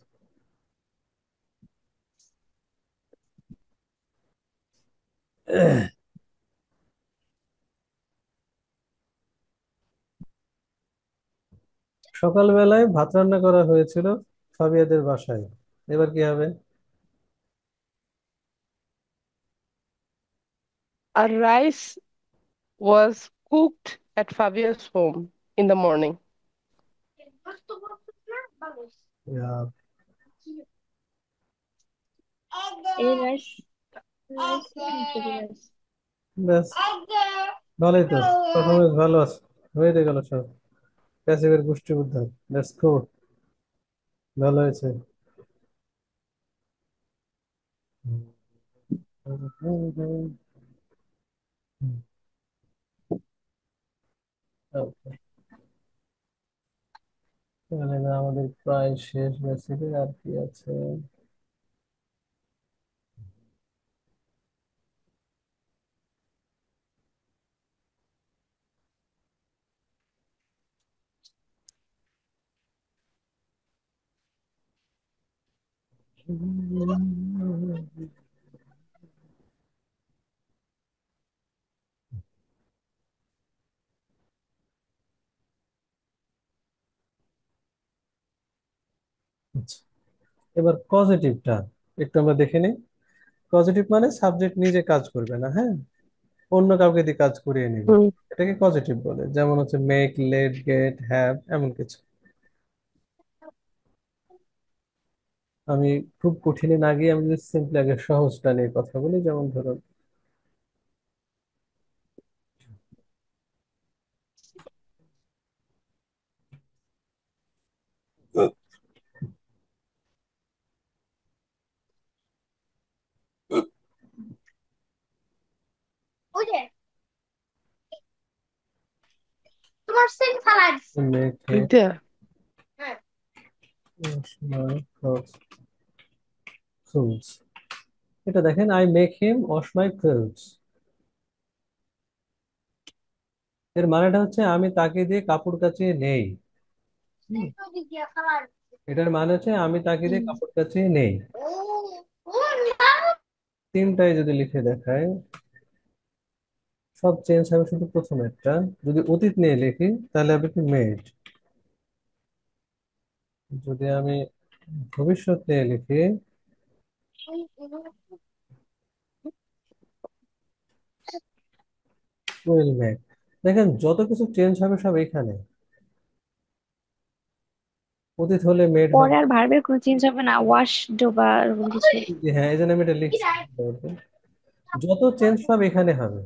সকালবেলায় ভাত রান্না করা হয়েছিল ফাবিয়াদের বাসায়। এবার কি হবে? A rice was cooked at Fabia's home in the morning. ইয়া, এই রাইস, রাইস ছোট রাইস। ব্যাস, ভালোই তো। পারফরমেন্স ভালো আছে। হয়ে গেল সব। প্যাসিভের গোষ্ঠী উদ্ধার। Let's go. ভালো হয়েছে। Okay, তাহলে না, আমাদের প্রায় শেষ বেসিকে। আর কি আছে? আচ্ছা, এবার পজিটিভটা একটু আমরা দেখে নিই। পজিটিভ মানে সাবজেক্ট নিজে কাজ করবে না, হ্যাঁ, অন্য কাউকে দিয়ে কাজ করিয়ে নিবে। Mm. এটাকে পজিটিভ বলে। যেমন হচ্ছে মেক, লেট, গেট, হ্যাভ, এমন কিছু। আমি খুব কঠিনে না গিয়ে আমি যদি সিম্পলি আগে সহজটা নিয়ে কথা বলি, যেমন ধরো, make him There. My clothes. এটা দেখেন, I make him wash my clothes. এর মানেটা হচ্ছে আমি তাকে দিয়ে কাপড় কাচিয়ে নেই। হুম, এটার মানে হচ্ছে আমি তাকে দিয়ে হুম। কাপড় কাচিয়ে নেই। তিনটাই যদি লিখে দেখায়, সব চেঞ্জ হবে শুধু প্রথমেরটা। যদি অতীত নিয়ে লিখি তাহলে হবে কি মেড। যদি আমি ভবিষ্যৎ নিয়ে লিখি, উইল মেক। দেখেন, যত কিছু চেঞ্জ হবে সব এখানে। অতীত হলে মেড পরে হবে। আর ভার্বের কোনো চেঞ্জ হবে না, ওয়াশ ডো বা এরকম কিছু। জি হ্যাঁ, এই জন্য আমি এটা লিখছি। যত চেঞ্জ সব এখানে হবে।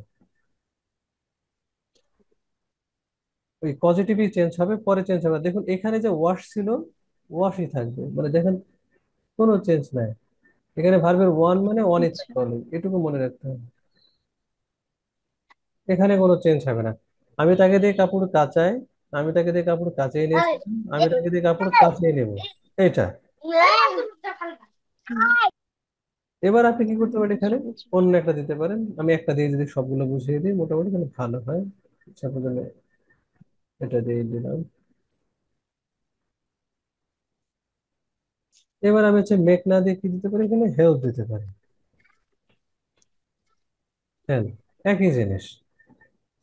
ওই পজিটিভই চেঞ্জ হবে, পরে চেঞ্জ হবে। দেখুন, এখানে যে ওয়াশ ছিল, ওয়াশই থাকবে। মানে দেখেন, কোনো চেঞ্জ নাই। এখানে ভার্বের ওয়ান মানে ওয়ানই আচ্ছা। থাকবে অলরেডি, এটুকু মনে রাখতে হবে। এখানে কোনো চেঞ্জ হবে না। আমি তাকে দিয়ে কাপড় কাচাই, আমি তাকে দিয়ে কাপড় কাচিয়ে নিয়েছিলাম, আমি তাকে দিয়ে কাপড় কাচিয়ে নেব। এটা। হুম, এবার আপনি কি করতে পারেন এখানে? বুঝতে পেরেছি। অন্য একটা দিতে পারেন। আমি একটা দিয়ে যদি সবগুলো বুঝিয়ে দিই, মোটামুটি তাহলে ভালো হয়। সাপোজ আমি এটা দিয়ে দিলাম। এবার আমি হচ্ছে মেক না দিয়ে কি দিতে পারি, এখানে হেল্প দিতে পারি। হেল্প, একই জিনিস।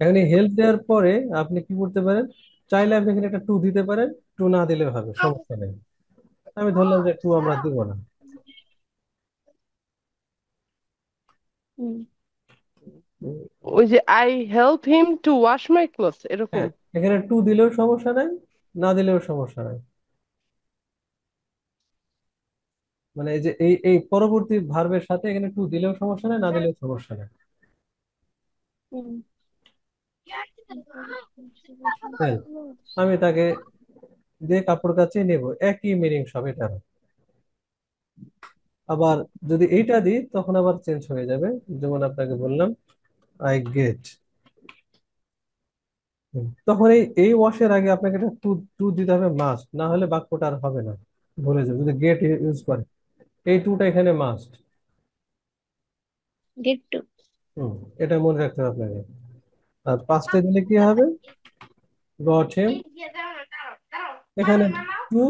এখন এই হেল্প দেওয়ার পরে আপনি কি করতে পারেন, চাইলে আপনি এখানে একটা টু দিতে পারেন, টু না দিলেও হবে, সমস্যা নেই। আমি ধরলাম যে টু আমরা দিব না। হুম। ওই যে I help him to wash my clothes এরকম। হ্যাঁ, এখানে টু দিলেও সমস্যা নাই, না দিলেও সমস্যা নাই। মানে এই যে এই এই পরবর্তী ভার্বের সাথে এখানে টু দিলেও সমস্যা নাই, না দিলেও সমস্যা নাই। হুম। Help, আমি তাকে দিয়ে কাপড় কাচিয়ে নেব, একই মিনিং সব এটার। আবার যদি এইটা দিই তখন আবার চেঞ্জ হয়ে যাবে। যেমন আপনাকে বললাম আই গেট, তখন এই এই ওয়াশের আগে আপনাকে একটা টু টু দিতে হবে মাস্ট, না হলে বাক্যটা আর হবে না, ভুলে যাবে যদি গেট ইউজ করে। এই টুটা এখানে মাস্ট। Gate two. হুম, এটা মনে রাখতে হবে আপনাকে। আর পাঁচটা দিলে কি হবে, গট হিম, এখানে টু,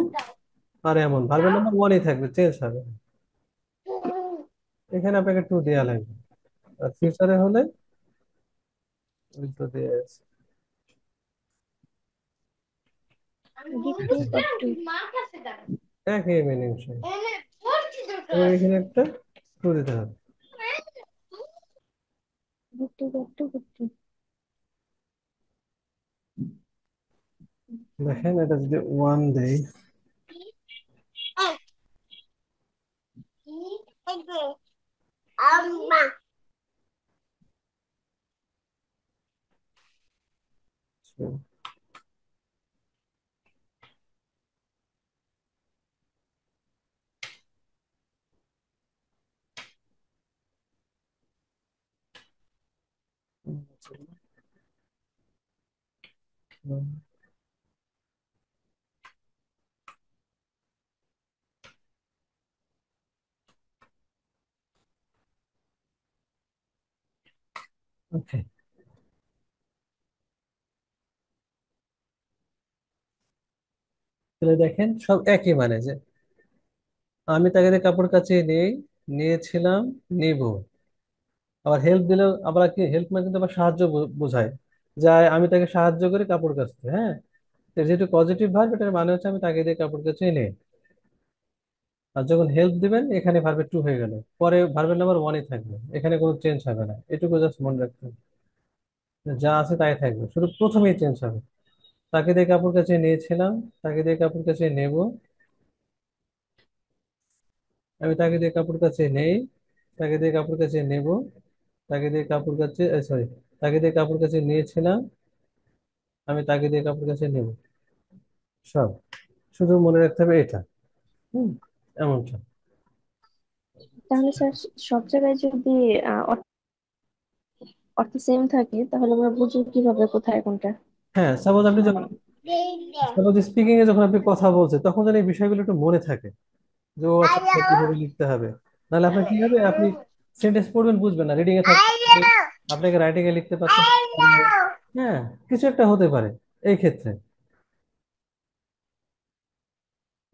আর এমন ভার্বের নাম্বার ওয়ানই থাকবে, চেঞ্জ হবে না। এখানে আপনাকে টু দেওয়া লাগবে। আর ফিউচারে হলে ওই তো দেয়া আছে। Get to, got to. একই মিনিং সেম। এবং এখানে একটা টু দিতে হবে। Get to, got to, got to. দেখেন এটা যদি ওয়ান দেই, ওকে, তাহলে দেখেন সব একই মানে যে আমি তাকে দিয়ে কাপড় কাচিয়ে নেই, নিয়েছিলাম, নিব। আবার হেল্প দিলেও আবার কি, হেল্প মানে কিন্তু আবার সাহায্য বোঝায়, যায় আমি তাকে সাহায্য করি কাপড় কাচতে। হ্যাঁ, তো যেহেতু পজিটিভ ভার্ব, এটার মানে হচ্ছে আমি তাকে দিয়ে কাপড় কাচিয়ে নেই। আর যখন হেল্প দিবেন এখানে ভার্বের টু হয়ে গেল, পরে ভার্বের নাম্বার ওয়ানই থাকবে, এখানে কোনো চেঞ্জ হবে না, এটুকু জাস্ট মনে রাখতে হবে। যা আছে তাই থাকবে, শুধু প্রথমেই চেঞ্জ হবে। তাকে দিয়ে কাপড় কাচিয়ে নিয়েছিলাম, তাকে দিয়ে কাপড় কাচিয়ে নেব, আমি তাকে দিয়ে কাপড় কাচিয়ে নেই, তাকে দিয়ে কাপড় কাচিয়ে নেব, তাকে দিয়ে কাপড় কাচিয়ে, সরি, তাকে দিয়ে কাপড় কাচিয়ে নিয়েছিলাম, আমি তাকে দিয়ে কাপড় কাচিয়ে নেব, সব। শুধু মনে রাখতে হবে এটা। হুম, এমনটা। তাহলে স্যার, সব জায়গায় যদি অর্থ সেম থাকে তাহলে আমরা বুঝবো কিভাবে কোথায় কোনটা? হ্যাঁ, সাপোজ আপনি যখন, সাপোজ স্পিকিং এ যখন আপনি কথা বলছেন তখন যেন এই বিষয়গুলো একটু মনে থাকে, যে ও আচ্ছা এটা কিভাবে লিখতে হবে। নাহলে আপনার কি হবে, আপনি সেন্টেন্স পড়বেন বুঝবেন না, রিডিং এ থাকতে হবে, আপনাকে রাইটিং এ লিখতে পারতে হবে। হ্যাঁ, কিছু একটা হতে পারে এই ক্ষেত্রে।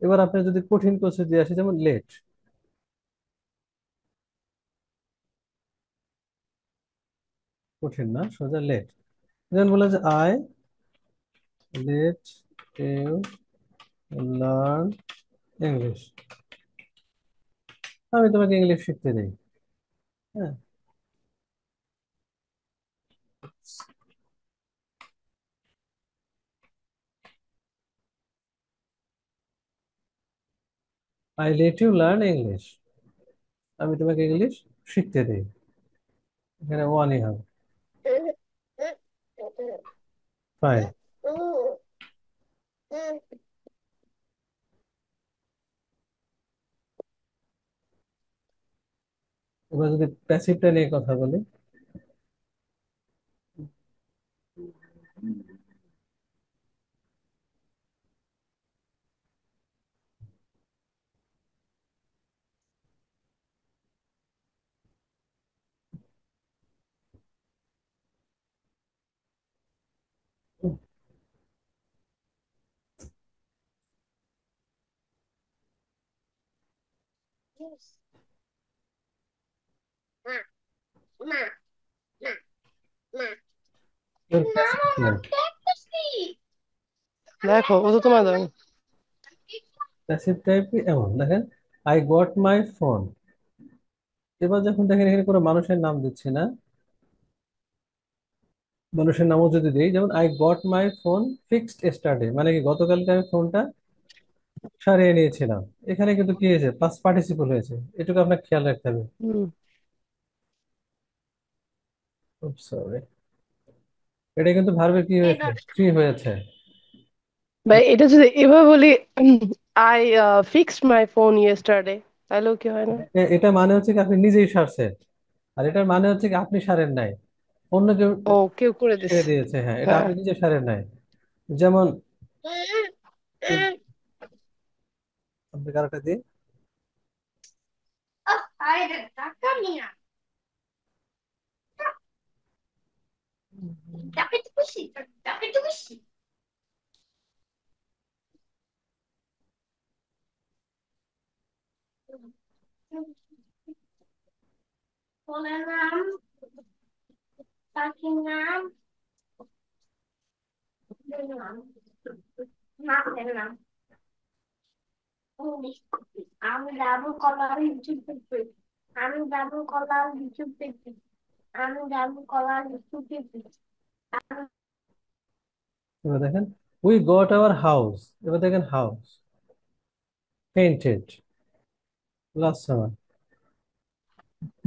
এবার আপনি যদি কঠিন কিছু দিয়ে আসে, যেমন লেট, কঠিন না, সোজা লেট। যেমন বলে যে I let you learn English, আমি তোমাকে ইংলিশ শিখতে দেই। হ্যাঁ, I let you learn English, আমি তোমাকে ইংলিশ শিখতে দেই, এখানে ওয়ানই হবে। ফাইন। এবার যদি প্যাসিভটা নিয়ে কথা বলি, প্যাসিভ টাইপ। দেখো ও তো তোমার দাও। প্যাসিভ টাইপ এমন দেখেন, আই গট মাই ফোন। এবার যখন দেখেন এখানে কোনো মানুষের নাম দিচ্ছি না, মানুষের নামও যদি দিই, যেমন I got my phone fixed yesterday, মানে কি গতকালকে আমি ফোনটা সারিয়ে নিয়েছিলাম। এখানে কিন্তু কি হয়েছে, পাস্ট পার্টিসিপল হয়েছে, এটুকু আপনাকে খেয়াল রাখতে হবে। হুম। সরি, এটা কিন্তু ভার্বের কি হয়েছে, ফ্রি হয়েছে। ভাই এটা যদি এভাবে বলি, I fixed my phone yesterday, তাহলেও কি হয় না? এটা মানে হচ্ছে কি আপনি নিজেই সারছেন, আর এটার মানে হচ্ছে কি আপনি সারেন নাই, অন্য কেউ ও, কেউ করে দিস। সেরে দিয়েছে। হ্যাঁ, এটা হ্যাঁ। আপনি নিজে সারেন নাই। যেমন আপনি কারোটা দিয়ে এবার দেখেন, উই গট আওয়ার হাউস। এবার দেখেন হাউস পেইন্টেড লাস্ট সামার,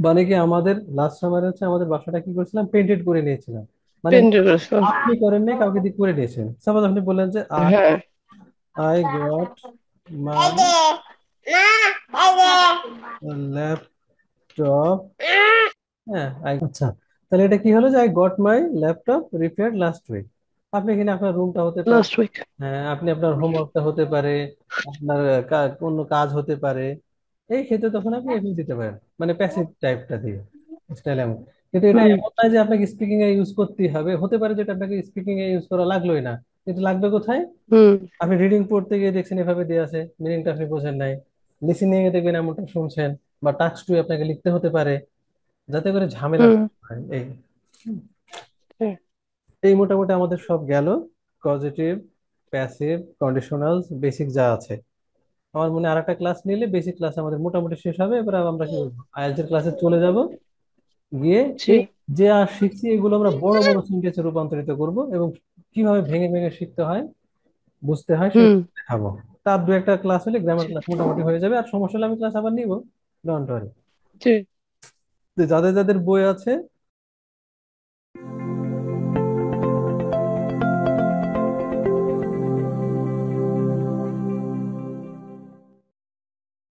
মানে কি আমাদের লাস্ট সামারে হচ্ছে আমাদের বাসাটা কি করেছিলাম, পেইন্টেড করে নিয়েছিলাম। মানে পেন্টে করেছিলাম। আপনি করেন নাই, কাউকে দিয়ে করে দিয়েছেন। সাপোজ আপনি বললেন যে আই হ্যাঁ। I got my laptop. হ্যাঁ আচ্ছা, তাহলে এটা কি হলো যে I got my laptop repaired last week. আপনি এখানে আপনার রুমটা হতে পারে, লাস্ট উইক। হ্যাঁ আপনি আপনার হোমওয়ার্কটা হতে পারে, আপনার অন্য কাজ হতে পারে। এই ক্ষেত্রে তখন আপনি এগুলো দিতে পারেন, মানে প্যাসিভ টাইপটা দিয়ে স্টাইল এমন। কিন্তু এটা হুম। এমন নয় যে আপনাকে স্পিকিং এ ইউজ করতেই হবে, হতে পারে যেটা আপনাকে স্পিকিং এ ইউজ করা লাগলোই না, কিন্তু লাগবে কোথায়? হুম। আপনি রিডিং পড়তে গিয়ে দেখছেন এভাবে দেওয়া আছে, মিনিংটা আপনি বোঝেন নাই, লিসেনিং এ দেখবেন এমনটা শুনছেন, বা টাস্ক টু আপনাকে লিখতে হতে পারে, যাতে করে ঝামেলা না হুম। হয়। এই হ্যাঁ। এই মোটামুটি আমাদের সব গেল, পজিটিভ, প্যাসিভ, কন্ডিশনালস, বেসিক যা আছে। আমার মনে হয় আর একটা ক্লাস নিলে বেসিক ক্লাস আমাদের মোটামুটি শেষ হবে। এবার আমরা কি করবো, আইএলটিএস এর ক্লাসে চলে যাব, গিয়ে জি। এই যে আর শিখছি এগুলো আমরা বড় বড় সেন্টেন্সে রূপান্তরিত করব, এবং কিভাবে ভেঙে ভেঙে শিখতে হয়, বুঝতে হয়, হুম। সেগুলো দেখাবো। তার দু একটা ক্লাস হলে গ্রামার জি। ক্লাস মোটামুটি হয়ে যাবে, আর সমস্যা হলে আমি ক্লাস আবার নিব, ডোন্ট ওয়ারি। জি। যাদের যাদের বই আছে